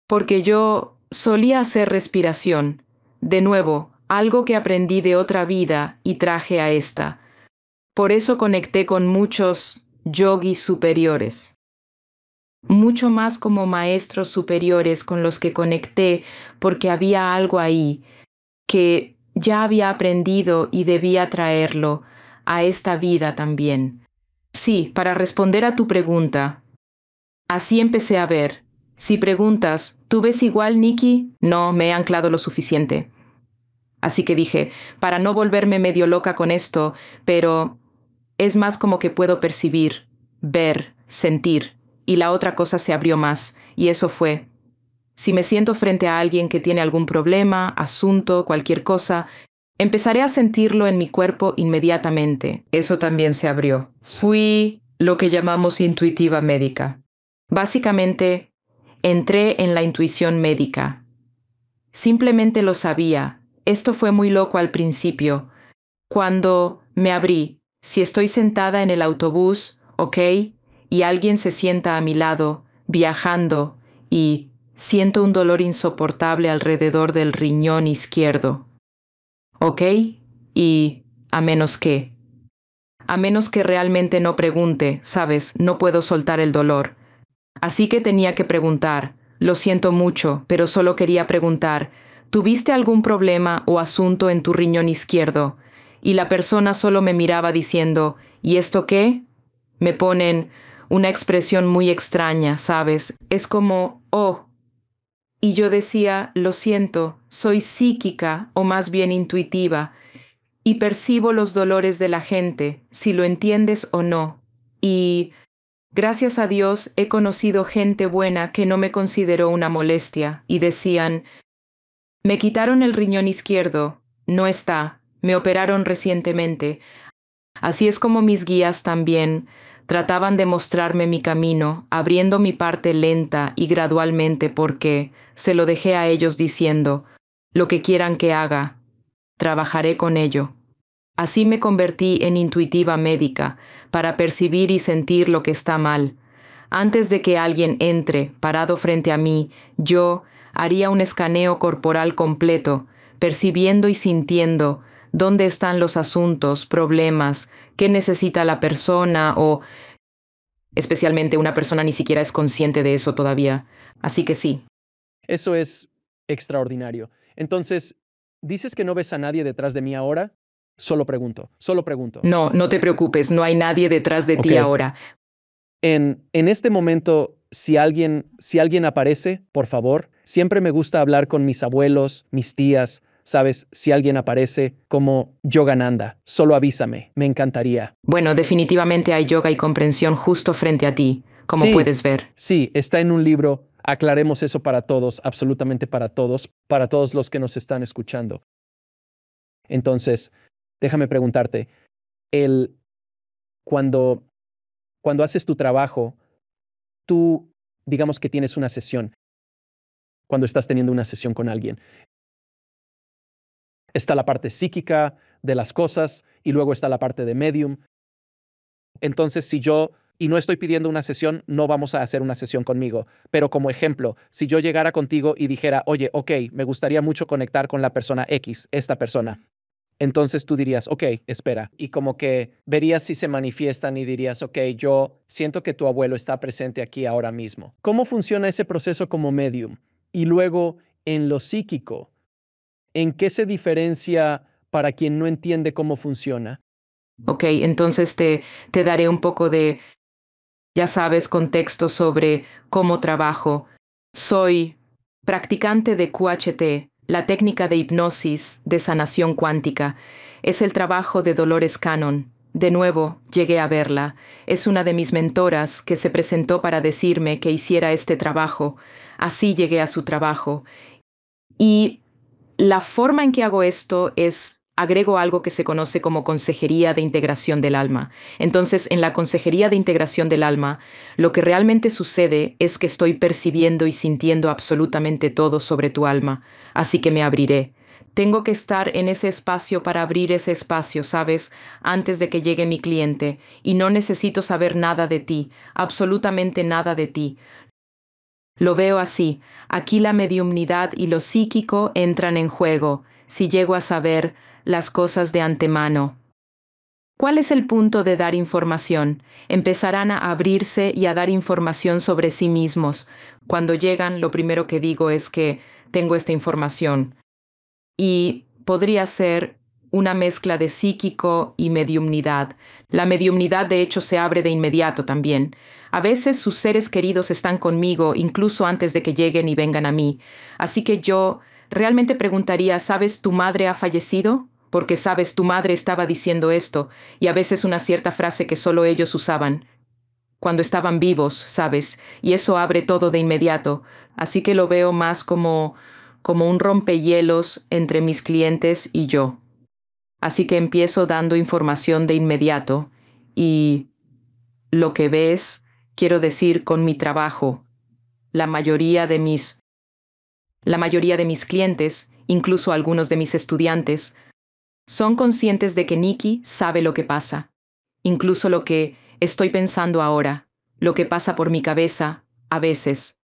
porque yo solía hacer respiración. De nuevo, algo que aprendí de otra vida y traje a esta. Por eso conecté con muchos yogis superiores. Mucho más como maestros superiores con los que conecté porque había algo ahí que ya había aprendido y debía traerlo a esta vida también. Sí, para responder a tu pregunta, así empecé a ver. Si preguntas, ¿tú ves igual, Nikki? No, me he anclado lo suficiente. Así que dije, para no volverme medio loca con esto, pero es más como que puedo percibir, ver, sentir, y la otra cosa se abrió más, y eso fue. Si me siento frente a alguien que tiene algún problema, asunto, cualquier cosa, empezaré a sentirlo en mi cuerpo inmediatamente. Eso también se abrió. Fui lo que llamamos intuitiva médica. Básicamente, entré en la intuición médica. Simplemente lo sabía. Esto fue muy loco al principio. Cuando me abrí, si estoy sentada en el autobús, ¿ok? Y alguien se sienta a mi lado, viajando, y siento un dolor insoportable alrededor del riñón izquierdo, ¿ok? Y a menos que realmente no pregunte, sabes, no puedo soltar el dolor. Así que tenía que preguntar. Lo siento mucho, pero solo quería preguntar, ¿tuviste algún problema o asunto en tu riñón izquierdo? Y la persona solo me miraba diciendo, ¿y esto qué? Me ponen una expresión muy extraña, ¿sabes? Es como, oh. Y yo decía, lo siento, soy psíquica o más bien intuitiva, y percibo los dolores de la gente, si lo entiendes o no. Y gracias a Dios he conocido gente buena que no me consideró una molestia y decían, me quitaron el riñón izquierdo, no está, me operaron recientemente. Así es como mis guías también trataban de mostrarme mi camino, abriendo mi parte lenta y gradualmente porque se lo dejé a ellos diciendo, lo que quieran que haga, trabajaré con ello. Así me convertí en intuitiva médica para percibir y sentir lo que está mal. Antes de que alguien entre parado frente a mí, yo haría un escaneo corporal completo, percibiendo y sintiendo dónde están los asuntos, problemas, qué necesita la persona o Especialmente una persona ni siquiera es consciente de eso todavía. Así que sí. Eso es extraordinario. Entonces, ¿dices que no ves a nadie detrás de mí ahora? Solo pregunto, solo pregunto. No, no te preocupes, no hay nadie detrás de ti Ok. ahora. En este momento, si alguien aparece, por favor, siempre me gusta hablar con mis abuelos, mis tías, ¿sabes? Si alguien aparece como Yogananda, solo avísame, me encantaría. Bueno, definitivamente hay yoga y comprensión justo frente a ti, como Sí, puedes ver. sí, está en un libro. Aclaremos eso para todos, absolutamente para todos los que nos están escuchando. Entonces, déjame preguntarte, el, cuando, cuando haces tu trabajo, tú, digamos que tienes una sesión, cuando estás teniendo una sesión con alguien, está la parte psíquica de las cosas y luego está la parte de medium. Entonces, y no estoy pidiendo una sesión, no vamos a hacer una sesión conmigo. Pero como ejemplo, si yo llegara contigo y dijera, oye, ok, me gustaría mucho conectar con la persona X, esta persona. Entonces tú dirías, ok, espera. Y como que verías si se manifiestan y dirías, ok, yo siento que tu abuelo está presente aquí ahora mismo. ¿Cómo funciona ese proceso como medium? Y luego, en lo psíquico, ¿en qué se diferencia para quien no entiende cómo funciona? Ok, entonces te daré un poco de, ya sabes, contexto sobre cómo trabajo. Soy practicante de QHT, la técnica de hipnosis de sanación cuántica. Es el trabajo de Dolores Cannon. De nuevo, llegué a verla. Es una de mis mentoras que se presentó para decirme que hiciera este trabajo. Así llegué a su trabajo. Y la forma en que hago esto es agrego algo que se conoce como consejería de integración del alma. Entonces, en la consejería de integración del alma, lo que realmente sucede es que estoy percibiendo y sintiendo absolutamente todo sobre tu alma, así que me abriré. Tengo que estar en ese espacio para abrir ese espacio, ¿sabes? Antes de que llegue mi cliente, y no necesito saber nada de ti, absolutamente nada de ti. Lo veo así. Aquí la mediumnidad y lo psíquico entran en juego, si llego a saber las cosas de antemano. ¿Cuál es el punto de dar información? Empezarán a abrirse y a dar información sobre sí mismos. Cuando llegan, lo primero que digo es que tengo esta información. Y podría ser una mezcla de psíquico y mediumnidad. La mediumnidad, de hecho, se abre de inmediato también. A veces sus seres queridos están conmigo incluso antes de que lleguen y vengan a mí. Así que yo realmente preguntaría, ¿sabes, tu madre ha fallecido? Porque, sabes, tu madre estaba diciendo esto, y a veces una cierta frase que solo ellos usaban cuando estaban vivos, ¿sabes? Y eso abre todo de inmediato. Así que lo veo más como un rompehielos entre mis clientes y yo. Así que empiezo dando información de inmediato y lo que ves, quiero decir, con mi trabajo, la mayoría de mis, la mayoría de mis clientes, incluso algunos de mis estudiantes, son conscientes de que Nikki sabe lo que pasa, incluso lo que estoy pensando ahora, lo que pasa por mi cabeza, a veces.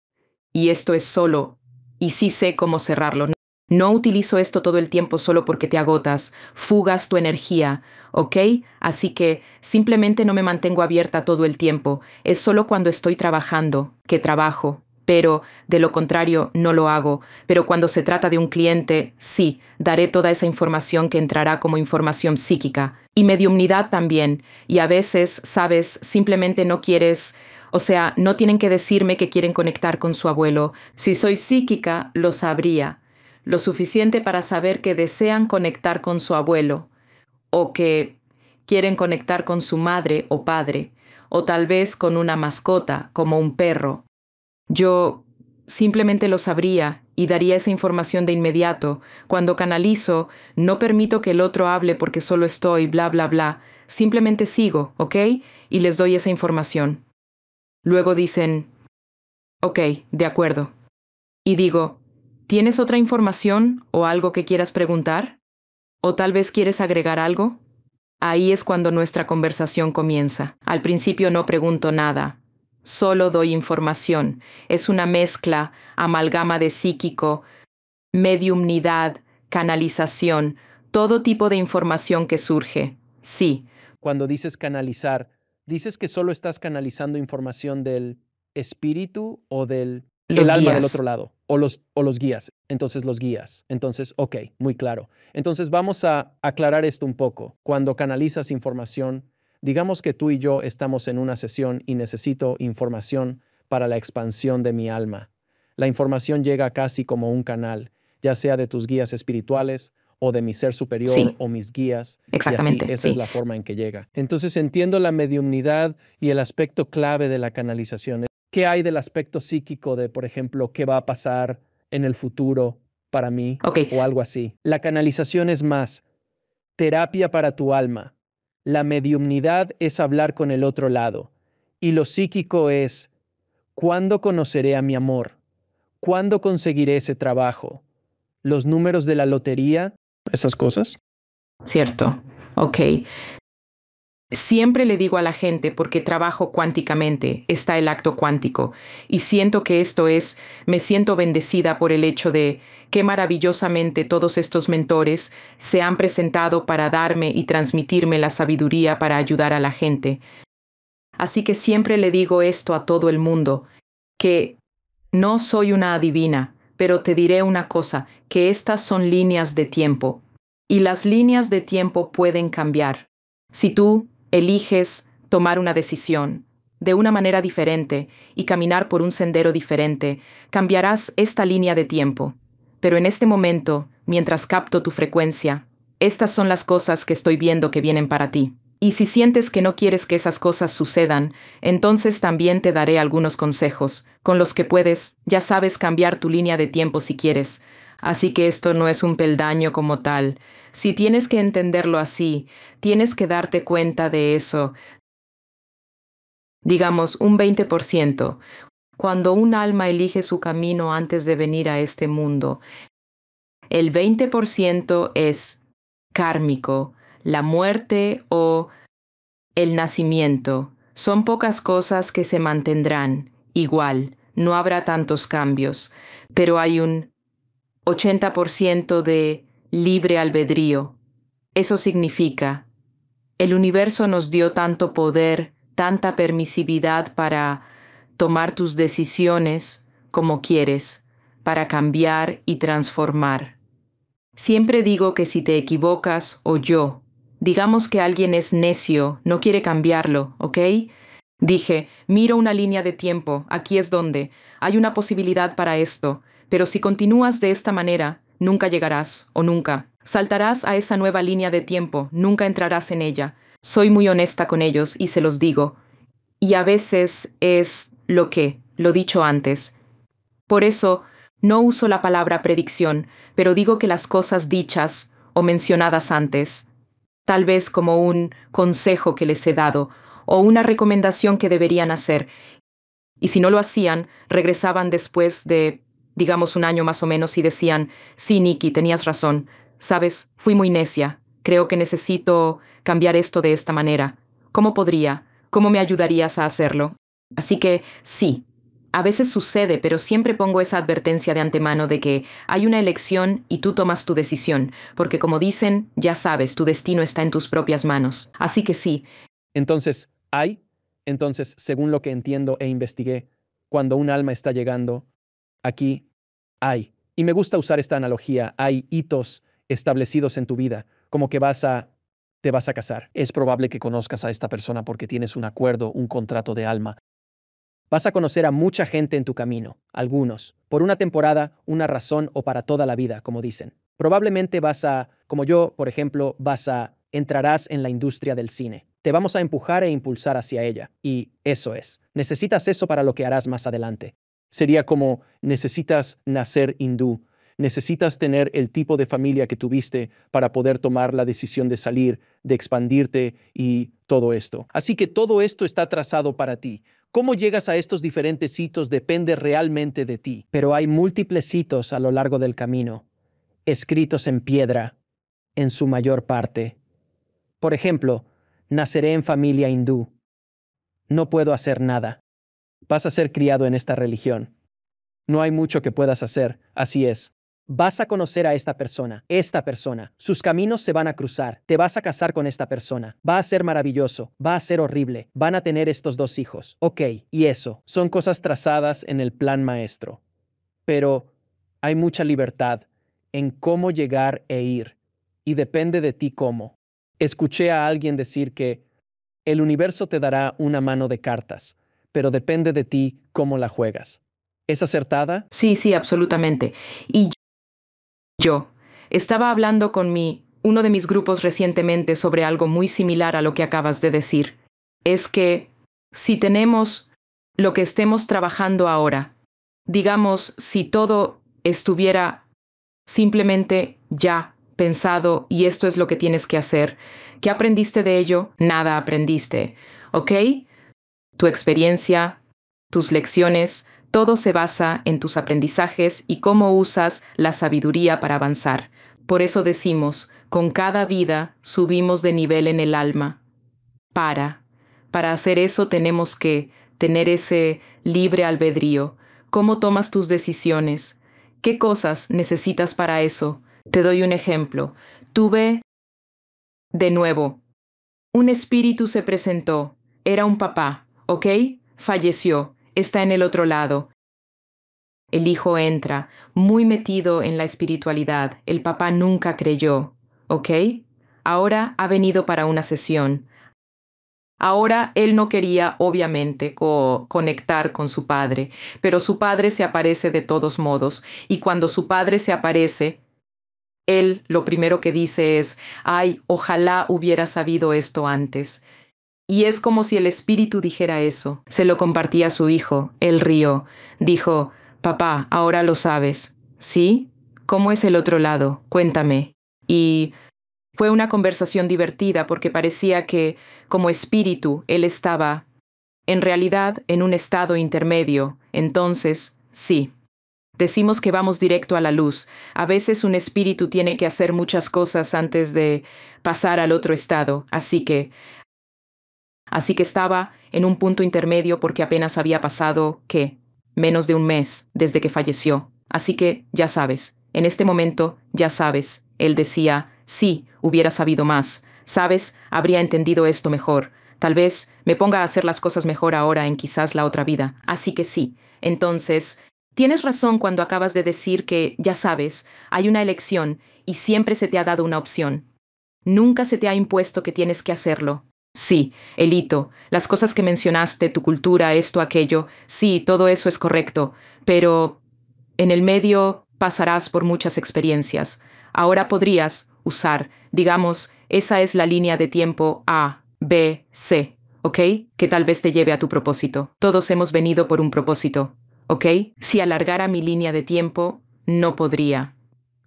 Y esto es solo, y sí sé cómo cerrarlo. No utilizo esto todo el tiempo solo porque te agotas, fugas tu energía, ¿ok? Así que simplemente no me mantengo abierta todo el tiempo, es solo cuando estoy trabajando, que trabajo, pero de lo contrario no lo hago. Pero cuando se trata de un cliente, sí, daré toda esa información que entrará como información psíquica. Y mediumnidad también, y a veces, sabes, simplemente no quieres. O sea, no tienen que decirme que quieren conectar con su abuelo. Si soy psíquica, lo sabría. Lo suficiente para saber que desean conectar con su abuelo, o que quieren conectar con su madre o padre, o tal vez con una mascota, como un perro. Yo simplemente lo sabría y daría esa información de inmediato. Cuando canalizo, no permito que el otro hable porque solo estoy, bla, bla, bla. Simplemente sigo, ¿ok? Y les doy esa información. Luego dicen, ok, de acuerdo. Y digo, ¿tienes otra información o algo que quieras preguntar? ¿O tal vez quieres agregar algo? Ahí es cuando nuestra conversación comienza. Al principio no pregunto nada, solo doy información. Es una mezcla, amalgama de psíquico, mediumnidad, canalización, todo tipo de información que surge. Sí, Cuando dices canalizar, ¿Dices que solo estás canalizando información del espíritu o del Los el alma del guías. otro lado? O los guías. Entonces, los guías. Entonces, ok, muy claro. Entonces, vamos a aclarar esto un poco. Cuando canalizas información, digamos que tú y yo estamos en una sesión y necesito información para la expansión de mi alma. La información llega casi como un canal, ya sea de tus guías espirituales o de mi ser superior Sí, o mis guías, y así exactamente, esa es sí. la forma en que llega. Entonces entiendo la mediumnidad y el aspecto clave de la canalización. ¿Qué hay del aspecto psíquico de, por ejemplo, qué va a pasar en el futuro para mí Ok, o algo así? La canalización es más terapia para tu alma. La mediumnidad es hablar con el otro lado. Y lo psíquico es, ¿cuándo conoceré a mi amor? ¿Cuándo conseguiré ese trabajo? ¿Los números de la lotería? ¿Esas cosas? cierto. Ok. Siempre le digo a la gente, porque trabajo cuánticamente, está el acto cuántico, y siento que me siento bendecida por el hecho de que maravillosamente todos estos mentores se han presentado para darme y transmitirme la sabiduría para ayudar a la gente. Así que siempre le digo esto a todo el mundo, que no soy una adivina, pero te diré una cosa, que estas son líneas de tiempo, y las líneas de tiempo pueden cambiar. Si tú eliges tomar una decisión de una manera diferente y caminar por un sendero diferente, cambiarás esta línea de tiempo. Pero en este momento, mientras capto tu frecuencia, estas son las cosas que estoy viendo que vienen para ti. Y si sientes que no quieres que esas cosas sucedan, entonces también te daré algunos consejos, con los que puedes, ya sabes, cambiar tu línea de tiempo si quieres. Así que esto no es un peldaño como tal. Si tienes que entenderlo así, tienes que darte cuenta de eso. Digamos, un 20%. Cuando un alma elige su camino antes de venir a este mundo, el 20% es kármico, la muerte o el nacimiento. Son pocas cosas que se mantendrán igual, no habrá tantos cambios, pero hay un 80% de libre albedrío. Eso significa, el universo nos dio tanto poder, tanta permisividad para tomar tus decisiones como quieres, para cambiar y transformar. Siempre digo que si te equivocas o yo, digamos que alguien es necio, no quiere cambiarlo, ¿ok? Dije, miro una línea de tiempo, aquí es donde hay una posibilidad para esto, pero si continúas de esta manera, nunca llegarás o nunca. Saltarás a esa nueva línea de tiempo, nunca entrarás en ella. Soy muy honesta con ellos y se los digo. Y a veces es lo dicho antes. Por eso, no uso la palabra predicción, pero digo que las cosas dichas o mencionadas antes, tal vez como un consejo que les he dado o una recomendación que deberían hacer, y si no lo hacían, regresaban después de, digamos, un año más o menos y decían, sí, Nikki, tenías razón, sabes, fui muy necia, creo que necesito cambiar esto de esta manera. ¿Cómo podría? ¿Cómo me ayudarías a hacerlo? Así que sí, a veces sucede, pero siempre pongo esa advertencia de antemano de que hay una elección y tú tomas tu decisión, porque como dicen, ya sabes, tu destino está en tus propias manos. Así que sí, Entonces, según lo que entiendo e investigué, cuando un alma está llegando, aquí hay. Y me gusta usar esta analogía, hay hitos establecidos en tu vida, como que te vas a casar. Es probable que conozcas a esta persona porque tienes un acuerdo, un contrato de alma. Vas a conocer a mucha gente en tu camino, algunos, por una temporada, una razón o para toda la vida, como dicen. Probablemente como yo, por ejemplo, entrarás en la industria del cine. Te vamos a empujar e impulsar hacia ella. Y eso es. Necesitas eso para lo que harás más adelante. Sería como necesitas nacer hindú. Necesitas tener el tipo de familia que tuviste para poder tomar la decisión de salir, de expandirte y todo esto. Así que todo esto está trazado para ti. Cómo llegas a estos diferentes hitos depende realmente de ti, pero hay múltiples hitos a lo largo del camino, escritos en piedra, en su mayor parte. Por ejemplo, naceré en familia hindú. No puedo hacer nada. Vas a ser criado en esta religión. No hay mucho que puedas hacer, así es. Vas a conocer a esta persona, sus caminos se van a cruzar, te vas a casar con esta persona, va a ser maravilloso, va a ser horrible, van a tener estos 2 hijos. Ok, y eso, son cosas trazadas en el plan maestro. Pero hay mucha libertad en cómo llegar e ir, y depende de ti cómo. Escuché a alguien decir que el universo te dará una mano de cartas, pero depende de ti cómo la juegas. ¿Es acertada? Sí, sí, absolutamente. Y yo estaba hablando con uno de mis grupos recientemente sobre algo muy similar a lo que acabas de decir. Es que si tenemos lo que estemos trabajando ahora, digamos, si todo estuviera simplemente ya pensado y esto es lo que tienes que hacer, ¿qué aprendiste de ello? Nada aprendiste, ¿ok? Tu experiencia, tus lecciones, todo se basa en tus aprendizajes y cómo usas la sabiduría para avanzar. Por eso decimos, con cada vida subimos de nivel en el alma. Para hacer eso tenemos que tener ese libre albedrío. ¿Cómo tomas tus decisiones? ¿Qué cosas necesitas para eso? Te doy un ejemplo. Tuve, de nuevo, un espíritu se presentó. Era un papá, ¿ok? Falleció. Está en el otro lado. El hijo entra, muy metido en la espiritualidad. El papá nunca creyó, ¿ok? Ahora ha venido para una sesión. Ahora él no quería, obviamente, conectar con su padre, pero su padre se aparece de todos modos, y cuando su padre se aparece, él lo primero que dice es, ay, ojalá hubiera sabido esto antes. Y es como si el espíritu dijera eso. Se lo compartía a su hijo. Él rió. Dijo, papá, ahora lo sabes. ¿Sí? ¿Cómo es el otro lado? Cuéntame. Y fue una conversación divertida porque parecía que, como espíritu, él estaba, en realidad, en un estado intermedio. Entonces, sí. Decimos que vamos directo a la luz. A veces un espíritu tiene que hacer muchas cosas antes de pasar al otro estado. Así que estaba en un punto intermedio porque apenas había pasado, ¿qué? Menos de un mes desde que falleció. Así que, ya sabes, en este momento, ya sabes, él decía, sí, hubiera sabido más. Sabes, habría entendido esto mejor. Tal vez me ponga a hacer las cosas mejor ahora en quizás la otra vida. Así que sí. Entonces, tienes razón cuando acabas de decir que, ya sabes, hay una elección y siempre se te ha dado una opción. Nunca se te ha impuesto que tienes que hacerlo. Sí, Elito, las cosas que mencionaste, tu cultura, esto, aquello, sí, todo eso es correcto, pero en el medio pasarás por muchas experiencias. Ahora podrías usar, digamos, esa es la línea de tiempo A, B, C, ¿ok? Que tal vez te lleve a tu propósito. Todos hemos venido por un propósito, ¿ok? Si alargara mi línea de tiempo, no podría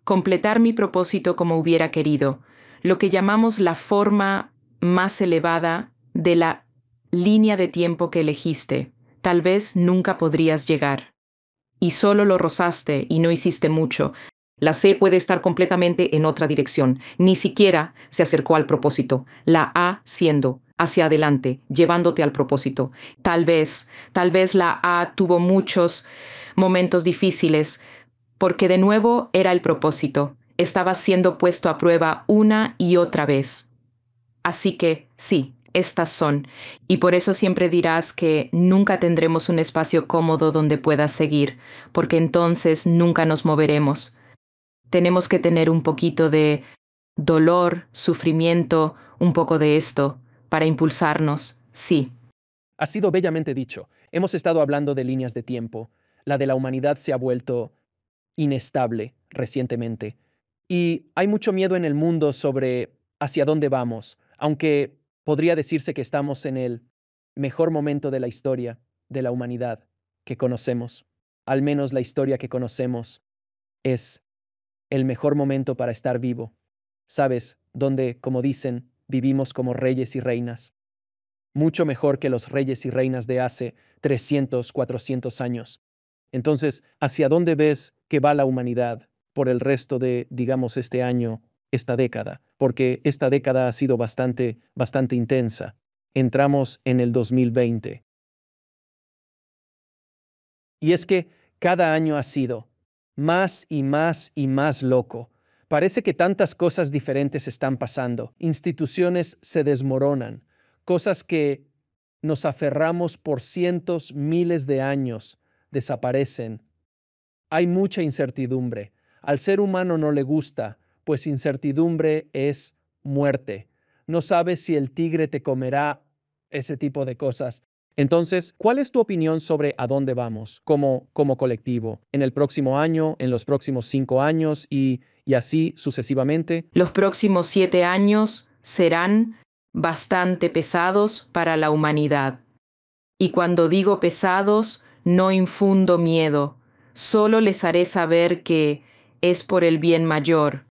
completar mi propósito como hubiera querido, lo que llamamos la forma más elevada de la línea de tiempo que elegiste. Tal vez nunca podrías llegar. Y solo lo rozaste y no hiciste mucho. La C puede estar completamente en otra dirección. Ni siquiera se acercó al propósito. La A siendo hacia adelante, llevándote al propósito. Tal vez la A tuvo muchos momentos difíciles, porque de nuevo era el propósito. Estaba siendo puesto a prueba una y otra vez. Así que sí, estas son. Y por eso siempre dirás que nunca tendremos un espacio cómodo donde puedas seguir, porque entonces nunca nos moveremos. Tenemos que tener un poquito de dolor, sufrimiento, un poco de esto, para impulsarnos, sí. Ha sido bellamente dicho. Hemos estado hablando de líneas de tiempo. La de la humanidad se ha vuelto inestable recientemente. Y hay mucho miedo en el mundo sobre hacia dónde vamos, aunque podría decirse que estamos en el mejor momento de la historia de la humanidad que conocemos. Al menos la historia que conocemos es el mejor momento para estar vivo. ¿Sabes? Donde, como dicen, vivimos como reyes y reinas. Mucho mejor que los reyes y reinas de hace 300, 400 años. Entonces, ¿hacia dónde ves que va la humanidad por el resto de, digamos, este año, esta década? Porque esta década ha sido bastante intensa. Entramos en el 2020. Y es que cada año ha sido más y más y más loco. Parece que tantas cosas diferentes están pasando. Instituciones se desmoronan. Cosas que nos aferramos por cientos, miles de años desaparecen. Hay mucha incertidumbre. Al ser humano no le gusta, pues incertidumbre es muerte. No sabes si el tigre te comerá, ese tipo de cosas. Entonces, ¿cuál es tu opinión sobre a dónde vamos como colectivo en el próximo año, en los próximos 5 años y así sucesivamente? Los próximos 7 años serán bastante pesados para la humanidad. Y cuando digo pesados, no infundo miedo, solo les haré saber que es por el bien mayor,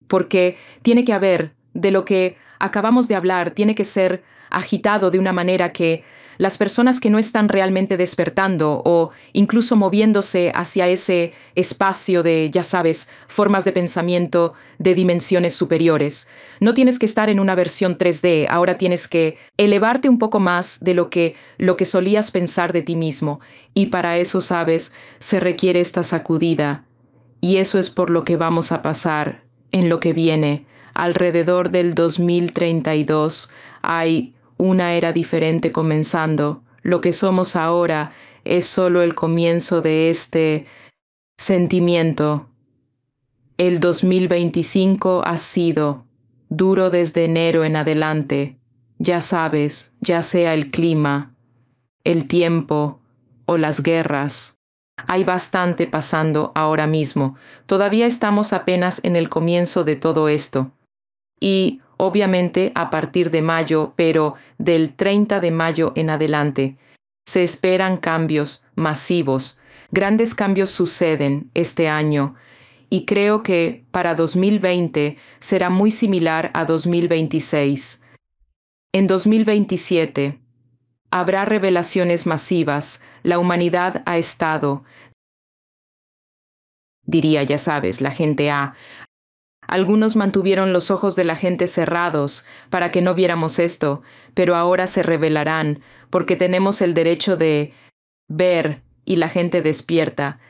porque tiene que haber, de lo que acabamos de hablar, tiene que ser agitado de una manera que las personas que no están realmente despertando o incluso moviéndose hacia ese espacio de, ya sabes, formas de pensamiento de dimensiones superiores. No tienes que estar en una versión 3D, ahora tienes que elevarte un poco más de lo que solías pensar de ti mismo. Y para eso, sabes, se requiere esta sacudida. Y eso es por lo que vamos a pasar en lo que viene. Alrededor del 2032 hay una era diferente comenzando. Lo que somos ahora es solo el comienzo de este sentimiento. El 2025 ha sido duro desde enero en adelante. Ya sabes, ya sea el clima, el tiempo o las guerras. Hay bastante pasando ahora mismo. Todavía estamos apenas en el comienzo de todo esto. Y obviamente a partir de mayo, pero del 30 de mayo en adelante, se esperan cambios masivos. Grandes cambios suceden este año y creo que para 2020 será muy similar a 2026. En 2027 habrá revelaciones masivas. La humanidad ha estado, diría, ya sabes, la gente ha. Algunos mantuvieron los ojos de la gente cerrados para que no viéramos esto, pero ahora se revelarán porque tenemos el derecho de ver y la gente despierta.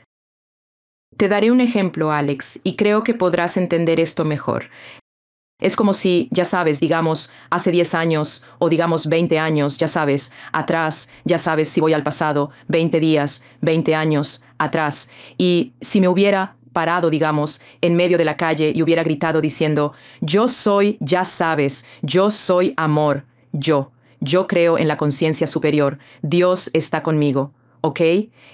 Te daré un ejemplo, Alex, y creo que podrás entender esto mejor. Es como si, ya sabes, digamos, hace 10 años o digamos 20 años, ya sabes, atrás, ya sabes, si voy al pasado, 20 días, 20 años, atrás, y si me hubiera parado, digamos, en medio de la calle y hubiera gritado diciendo, yo soy, ya sabes, yo soy amor, yo creo en la conciencia superior, Dios está conmigo, ¿ok?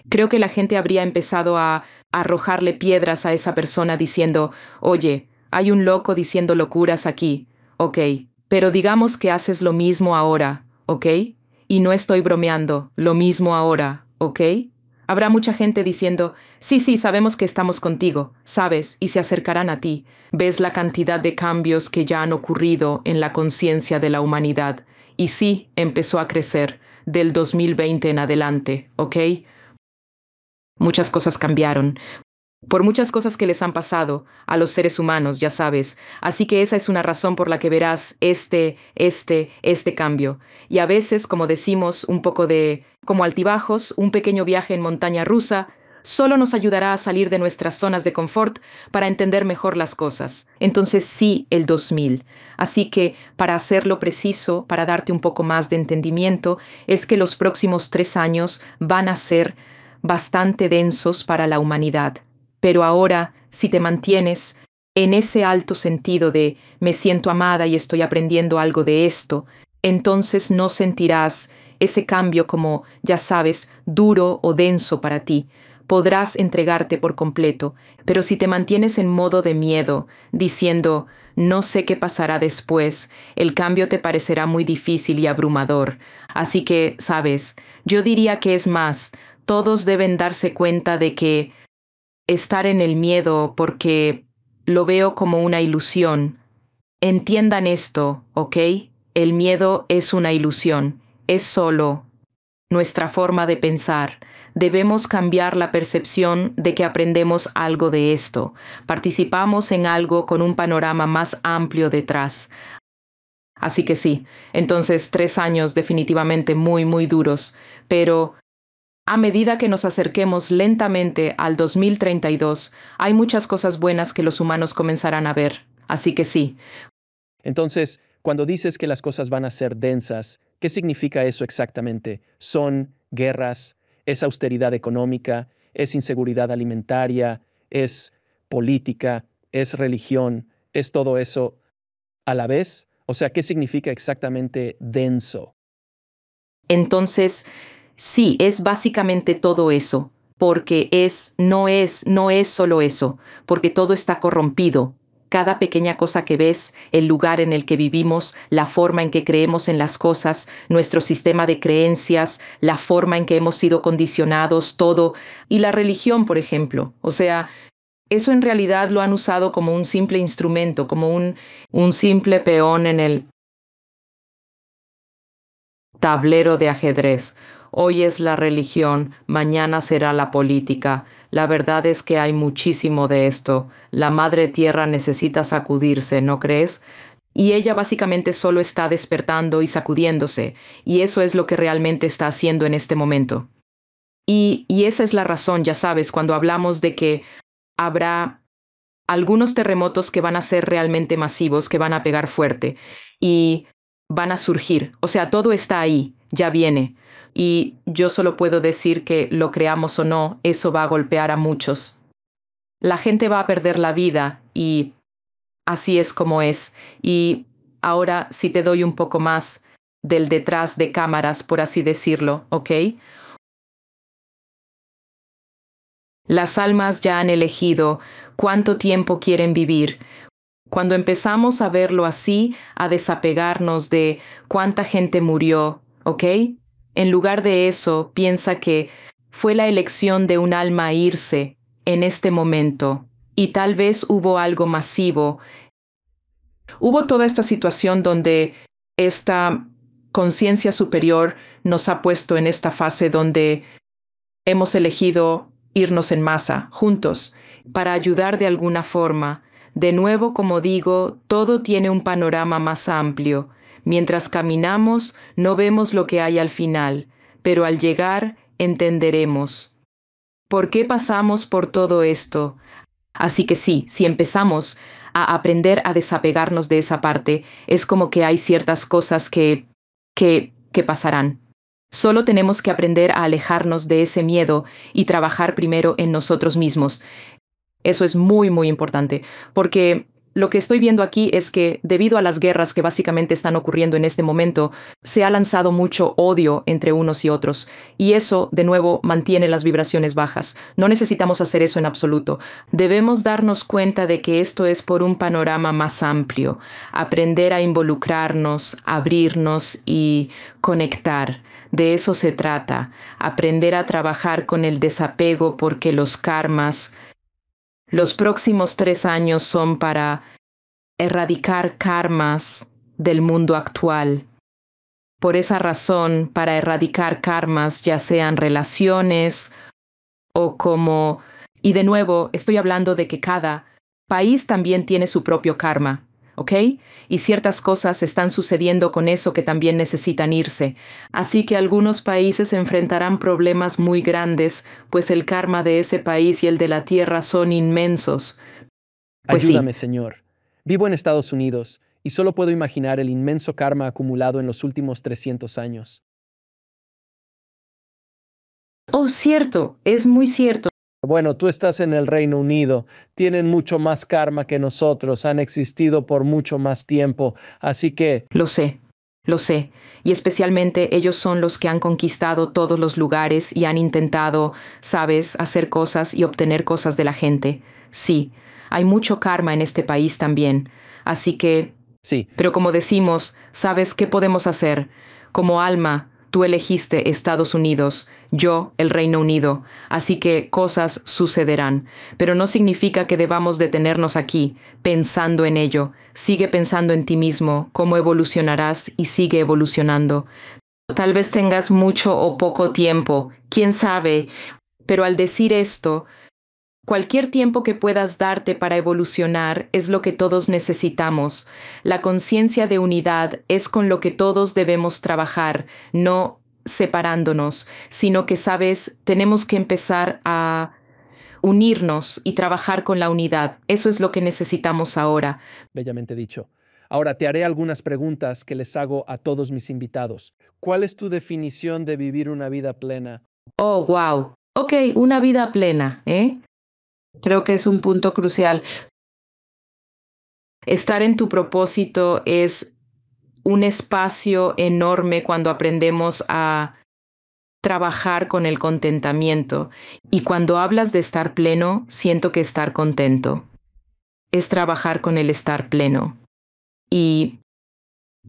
Creo que la gente habría empezado a arrojarle piedras a esa persona diciendo, oye, hay un loco diciendo locuras aquí, ¿ok? Pero digamos que haces lo mismo ahora, ¿ok? Y no estoy bromeando, lo mismo ahora, ¿ok? Habrá mucha gente diciendo, sí, sí, sabemos que estamos contigo, sabes, y se acercarán a ti. Ves la cantidad de cambios que ya han ocurrido en la conciencia de la humanidad. Y sí, empezó a crecer del 2020 en adelante, ¿ok? Muchas cosas cambiaron, por muchas cosas que les han pasado a los seres humanos, ya sabes. Así que esa es una razón por la que verás este cambio. Y a veces, como decimos, un poco de, como altibajos, un pequeño viaje en montaña rusa, solo nos ayudará a salir de nuestras zonas de confort para entender mejor las cosas. Entonces sí, el 2000. Así que, para hacerlo preciso, para darte un poco más de entendimiento, es que los próximos 3 años van a ser bastante densos para la humanidad. Pero ahora, si te mantienes en ese alto sentido de me siento amada y estoy aprendiendo algo de esto, entonces no sentirás ese cambio como, ya sabes, duro o denso para ti. Podrás entregarte por completo, pero si te mantienes en modo de miedo, diciendo, no sé qué pasará después, el cambio te parecerá muy difícil y abrumador. Así que, sabes, yo diría que es más, todos deben darse cuenta de que estar en el miedo porque lo veo como una ilusión. Entiendan esto, ¿ok? El miedo es una ilusión, es solo nuestra forma de pensar. Debemos cambiar la percepción de que aprendemos algo de esto. Participamos en algo con un panorama más amplio detrás. Así que sí, entonces 3 años definitivamente muy, muy duros, pero a medida que nos acerquemos lentamente al 2032, hay muchas cosas buenas que los humanos comenzarán a ver. Así que sí. Entonces, cuando dices que las cosas van a ser densas, ¿qué significa eso exactamente? ¿Son guerras? ¿Es austeridad económica? ¿Es inseguridad alimentaria? ¿Es política? ¿Es religión? ¿Es todo eso a la vez? O sea, ¿qué significa exactamente denso? Entonces, sí, es básicamente todo eso, porque no es solo eso, porque todo está corrompido. Cada pequeña cosa que ves, el lugar en el que vivimos, la forma en que creemos en las cosas, nuestro sistema de creencias, la forma en que hemos sido condicionados, todo, y la religión, por ejemplo. O sea, eso en realidad lo han usado como un simple instrumento, como un simple peón en el tablero de ajedrez. Hoy es la religión, mañana será la política. La verdad es que hay muchísimo de esto. La madre tierra necesita sacudirse, ¿no crees? Y ella básicamente solo está despertando y sacudiéndose, y eso es lo que realmente está haciendo en este momento. Y esa es la razón, ya sabes, cuando hablamos de que habrá algunos terremotos que van a ser realmente masivos, que van a pegar fuerte y van a surgir. O sea, todo está ahí, ya viene. Y yo solo puedo decir que lo creamos o no, eso va a golpear a muchos. La gente va a perder la vida y así es como es. Y ahora si te doy un poco más del detrás de cámaras, por así decirlo, ¿ok? Las almas ya han elegido cuánto tiempo quieren vivir. Cuando empezamos a verlo así, a desapegarnos de cuánta gente murió, ¿ok? En lugar de eso, piensa que fue la elección de un alma irse en este momento y tal vez hubo algo masivo. Hubo toda esta situación donde esta conciencia superior nos ha puesto en esta fase donde hemos elegido irnos en masa, juntos, para ayudar de alguna forma. De nuevo, como digo, todo tiene un panorama más amplio. Mientras caminamos, no vemos lo que hay al final, pero al llegar, entenderemos. ¿Por qué pasamos por todo esto? Así que sí, si empezamos a aprender a desapegarnos de esa parte, es como que hay ciertas cosas que pasarán. Solo tenemos que aprender a alejarnos de ese miedo y trabajar primero en nosotros mismos. Eso es muy, muy importante, porque lo que estoy viendo aquí es que debido a las guerras que básicamente están ocurriendo en este momento, se ha lanzado mucho odio entre unos y otros, y eso, de nuevo, mantiene las vibraciones bajas. No necesitamos hacer eso en absoluto. Debemos darnos cuenta de que esto es por un panorama más amplio, aprender a involucrarnos, abrirnos y conectar. De eso se trata, aprender a trabajar con el desapego porque los próximos 3 años son para erradicar karmas del mundo actual. Por esa razón, para erradicar karmas, ya sean relaciones o como... Y de nuevo, estoy hablando de que cada país también tiene su propio karma, ¿ok? Y ciertas cosas están sucediendo con eso que también necesitan irse. Así que algunos países enfrentarán problemas muy grandes, pues el karma de ese país y el de la tierra son inmensos. Pues sí. Ayúdame, Señor. Vivo en Estados Unidos y solo puedo imaginar el inmenso karma acumulado en los últimos 300 años. Oh, cierto, es muy cierto. Bueno, tú estás en el Reino Unido, tienen mucho más karma que nosotros, han existido por mucho más tiempo, así que... Lo sé. Y especialmente ellos son los que han conquistado todos los lugares y han intentado, sabes, hacer cosas y obtener cosas de la gente. Sí, hay mucho karma en este país también. Así que... Sí, Pero como decimos, ¿sabes qué podemos hacer? Como alma, tú elegiste Estados Unidos, yo el Reino Unido, así que cosas sucederán. Pero no significa que debamos detenernos aquí, pensando en ello. Sigue pensando en ti mismo, cómo evolucionarás y sigue evolucionando. Tal vez tengas mucho o poco tiempo, quién sabe, pero al decir esto, cualquier tiempo que puedas darte para evolucionar es lo que todos necesitamos. La conciencia de unidad es con lo que todos debemos trabajar, no separándonos, sino que, sabes, tenemos que empezar a unirnos y trabajar con la unidad. Eso es lo que necesitamos ahora. Bellamente dicho. Ahora te haré algunas preguntas que les hago a todos mis invitados. ¿Cuál es tu definición de vivir una vida plena? Oh, wow. Ok, una vida plena, ¿eh? Creo que es un punto crucial. Estar en tu propósito es un espacio enorme cuando aprendemos a trabajar con el contentamiento. Y cuando hablas de estar pleno, siento que estar contento es trabajar con el estar pleno. Y,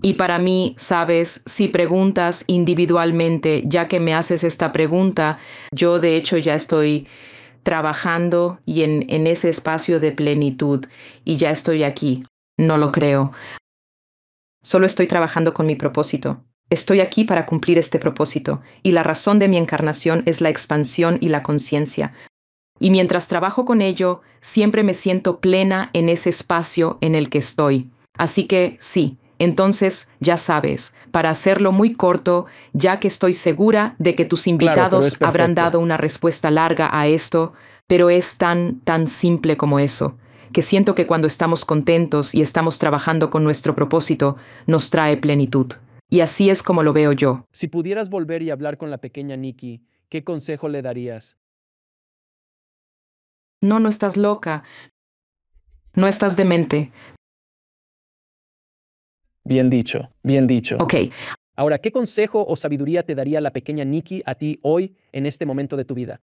y para mí, sabes, si preguntas individualmente, ya que me haces esta pregunta, yo de hecho ya estoy trabajando y en ese espacio de plenitud y ya estoy aquí. No lo creo. Solo estoy trabajando con mi propósito. Estoy aquí para cumplir este propósito, y la razón de mi encarnación es la expansión y la conciencia. Y mientras trabajo con ello, siempre me siento plena en ese espacio en el que estoy. Así que sí, entonces ya sabes, para hacerlo muy corto, ya que estoy segura de que tus Claro, pero invitados es habrán perfecto. dado una respuesta larga a esto, pero es tan simple como eso, que siento que cuando estamos contentos y estamos trabajando con nuestro propósito, nos trae plenitud. Y así es como lo veo yo. Si pudieras volver y hablar con la pequeña Nikki, ¿qué consejo le darías? No, no estás loca, no estás demente. Bien dicho, bien dicho. Ok, Ahora, ¿qué consejo o sabiduría te daría la pequeña Nikki a ti hoy en este momento de tu vida?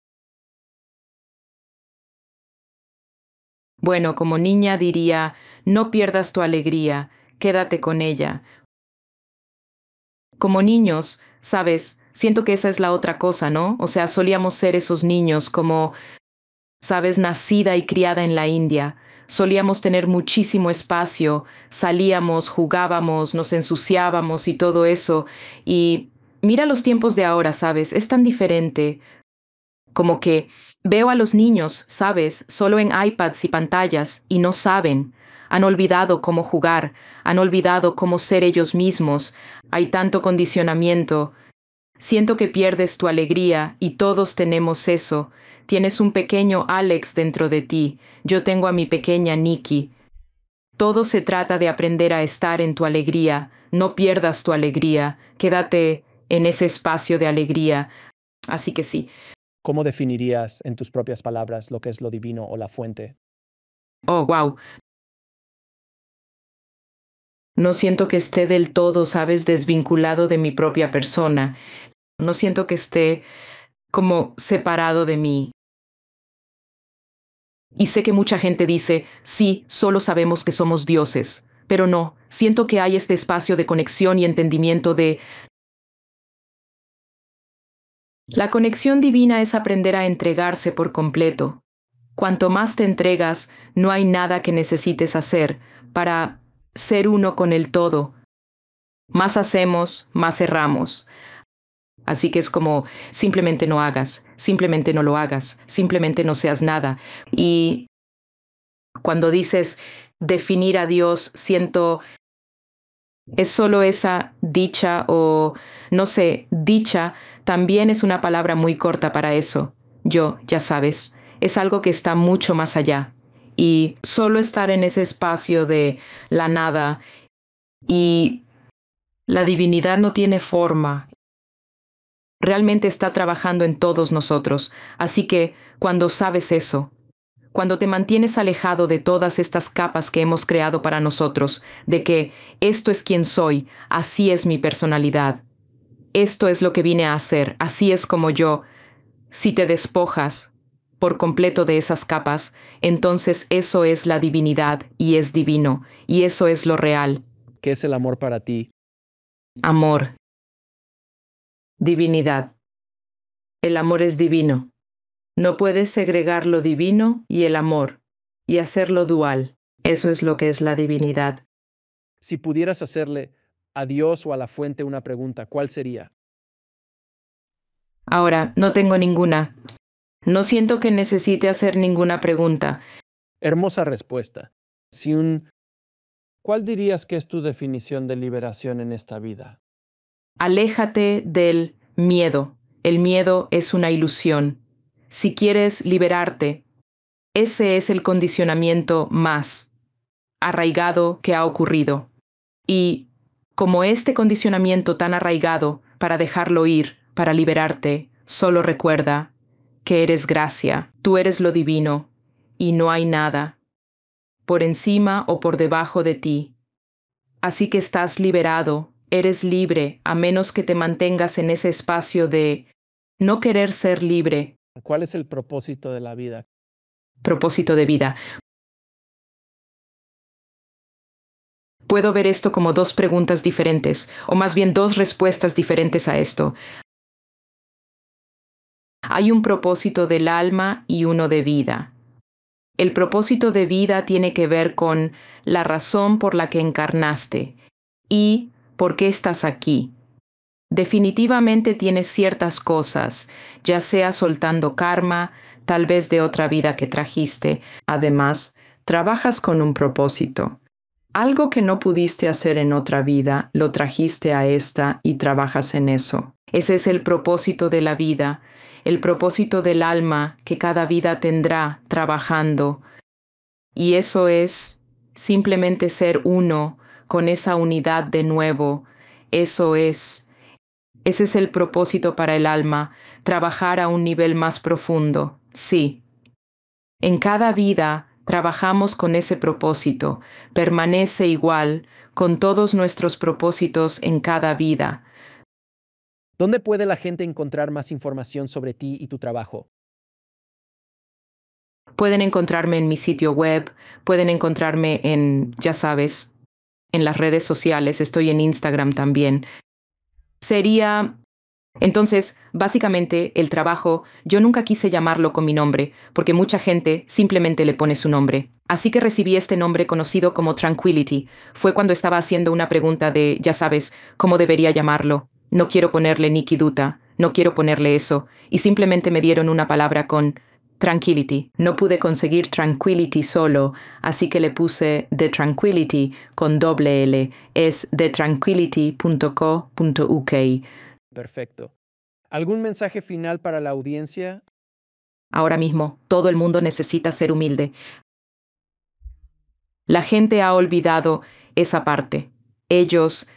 bueno, como niña diría, no pierdas tu alegría, quédate con ella. Como niños, sabes, siento que esa es la otra cosa, ¿no? O sea, solíamos ser esos niños como, sabes, nacida y criada en la India. Solíamos tener muchísimo espacio, salíamos, jugábamos, nos ensuciábamos y todo eso. Y mira los tiempos de ahora, ¿sabes? Es tan diferente. Como que veo a los niños, ¿sabes? Solo en iPads y pantallas y no saben. Han olvidado cómo jugar, han olvidado cómo ser ellos mismos. Hay tanto condicionamiento. Siento que pierdes tu alegría y todos tenemos eso. Tienes un pequeño Alex dentro de ti. Yo tengo a mi pequeña Nikki. Todo se trata de aprender a estar en tu alegría. No pierdas tu alegría. Quédate en ese espacio de alegría. Así que sí. ¿Cómo definirías en tus propias palabras lo que es lo divino o la fuente? Oh, wow. No siento que esté del todo, sabes, desvinculado de mi propia persona. No siento que esté como separado de mí. Y sé que mucha gente dice, sí, solo sabemos que somos dioses. Pero no, siento que hay este espacio de conexión y entendimiento de... La conexión divina es aprender a entregarse por completo. Cuanto más te entregas, no hay nada que necesites hacer para ser uno con el todo. Más hacemos, más erramos. Así que es como, simplemente no hagas, simplemente no lo hagas, simplemente no seas nada. Y cuando dices definir a Dios, siento, es solo esa dicha o, no sé, dicha también es una palabra muy corta para eso. Yo, ya sabes, es algo que está mucho más allá. Y solo estar en ese espacio de la nada y la divinidad no tiene forma. Realmente está trabajando en todos nosotros. Así que, cuando sabes eso, cuando te mantienes alejado de todas estas capas que hemos creado para nosotros, de que esto es quien soy, así es mi personalidad, esto es lo que vine a hacer, así es como yo, si te despojas por completo de esas capas, entonces eso es la divinidad y es divino, y eso es lo real, ¿Qué es el amor para ti? amor, divinidad. El amor es divino. No puedes segregar lo divino y el amor y hacerlo dual. Eso es lo que es la divinidad. Si pudieras hacerle a Dios o a la fuente una pregunta, ¿cuál sería? Ahora, no tengo ninguna. No siento que necesite hacer ninguna pregunta. Hermosa respuesta. Si un... ¿Cuál dirías que es tu definición de liberación en esta vida? Aléjate del miedo. El miedo es una ilusión. Si quieres liberarte, ese es el condicionamiento más arraigado que ha ocurrido. Y como este condicionamiento tan arraigado, para dejarlo ir, para liberarte, solo recuerda que eres gracia, tú eres lo divino, y no hay nada por encima o por debajo de ti. Así que estás liberado, eres libre, a menos que te mantengas en ese espacio de no querer ser libre. ¿Cuál es el propósito de la vida? Propósito de vida. Puedo ver esto como dos preguntas diferentes, o más bien dos respuestas diferentes a esto. Hay un propósito del alma y uno de vida. El propósito de vida tiene que ver con la razón por la que encarnaste y por qué estás aquí. Definitivamente tienes ciertas cosas, ya sea soltando karma, tal vez de otra vida que trajiste. Además, trabajas con un propósito. Algo que no pudiste hacer en otra vida, lo trajiste a esta y trabajas en eso. Ese es el propósito de la vida, el propósito del alma que cada vida tendrá trabajando. Y eso es simplemente ser uno con esa unidad de nuevo. Ese es el propósito para el alma, trabajar a un nivel más profundo. Sí. En cada vida trabajamos con ese propósito, permanece igual con todos nuestros propósitos en cada vida. ¿Dónde puede la gente encontrar más información sobre ti y tu trabajo? Pueden encontrarme en mi sitio web, pueden encontrarme en, ya sabes, en las redes sociales, estoy en Instagram también. Entonces, básicamente, el trabajo, yo nunca quise llamarlo con mi nombre, porque mucha gente simplemente le pone su nombre. Así que recibí este nombre conocido como Tranquility. Fue cuando estaba haciendo una pregunta de, ya sabes, cómo debería llamarlo. No quiero ponerle Nikki Dutta, no quiero ponerle eso, y simplemente me dieron una palabra con Tranquility. No pude conseguir Tranquility solo, así que le puse The Tranquility con doble L. Es thetranquility.co.uk. Perfecto. ¿Algún mensaje final para la audiencia? Ahora mismo, todo el mundo necesita ser humilde. La gente ha olvidado esa parte. Ellos,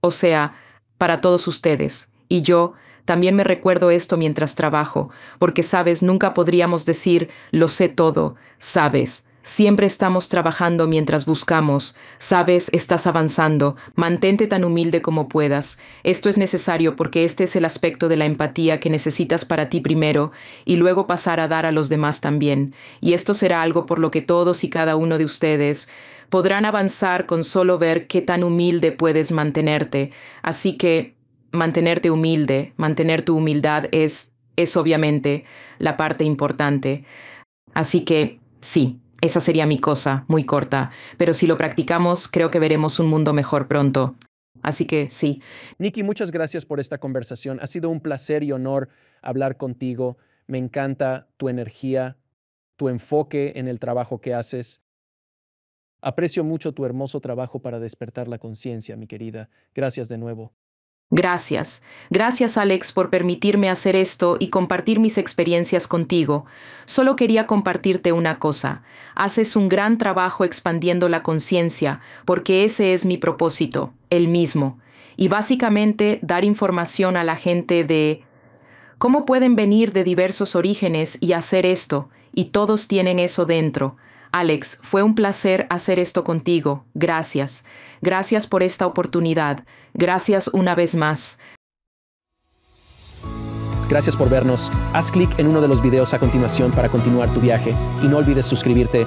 o sea, para todos ustedes. Y yo también me recuerdo esto mientras trabajo, porque, sabes, nunca podríamos decir, lo sé todo, sabes. Siempre estamos trabajando mientras buscamos. Sabes, estás avanzando. Mantente tan humilde como puedas. Esto es necesario porque este es el aspecto de la empatía que necesitas para ti primero y luego pasar a dar a los demás también. Y esto será algo por lo que todos y cada uno de ustedes podrán avanzar con solo ver qué tan humilde puedes mantenerte. Así que mantenerte humilde, mantener tu humildad es obviamente la parte importante. Así que sí. Esa sería mi cosa, muy corta, pero si lo practicamos, creo que veremos un mundo mejor pronto. Así que sí. Nikki, muchas gracias por esta conversación. Ha sido un placer y honor hablar contigo. Me encanta tu energía, tu enfoque en el trabajo que haces. Aprecio mucho tu hermoso trabajo para despertar la conciencia, mi querida. Gracias de nuevo. Gracias. Gracias, Alex, por permitirme hacer esto y compartir mis experiencias contigo. Solo quería compartirte una cosa. Haces un gran trabajo expandiendo la conciencia, porque ese es mi propósito, el mismo. Y básicamente dar información a la gente de cómo pueden venir de diversos orígenes y hacer esto, y todos tienen eso dentro. Alex, fue un placer hacer esto contigo. Gracias. Gracias por esta oportunidad. Gracias una vez más. Gracias por vernos. Haz clic en uno de los videos a continuación para continuar tu viaje y no olvides suscribirte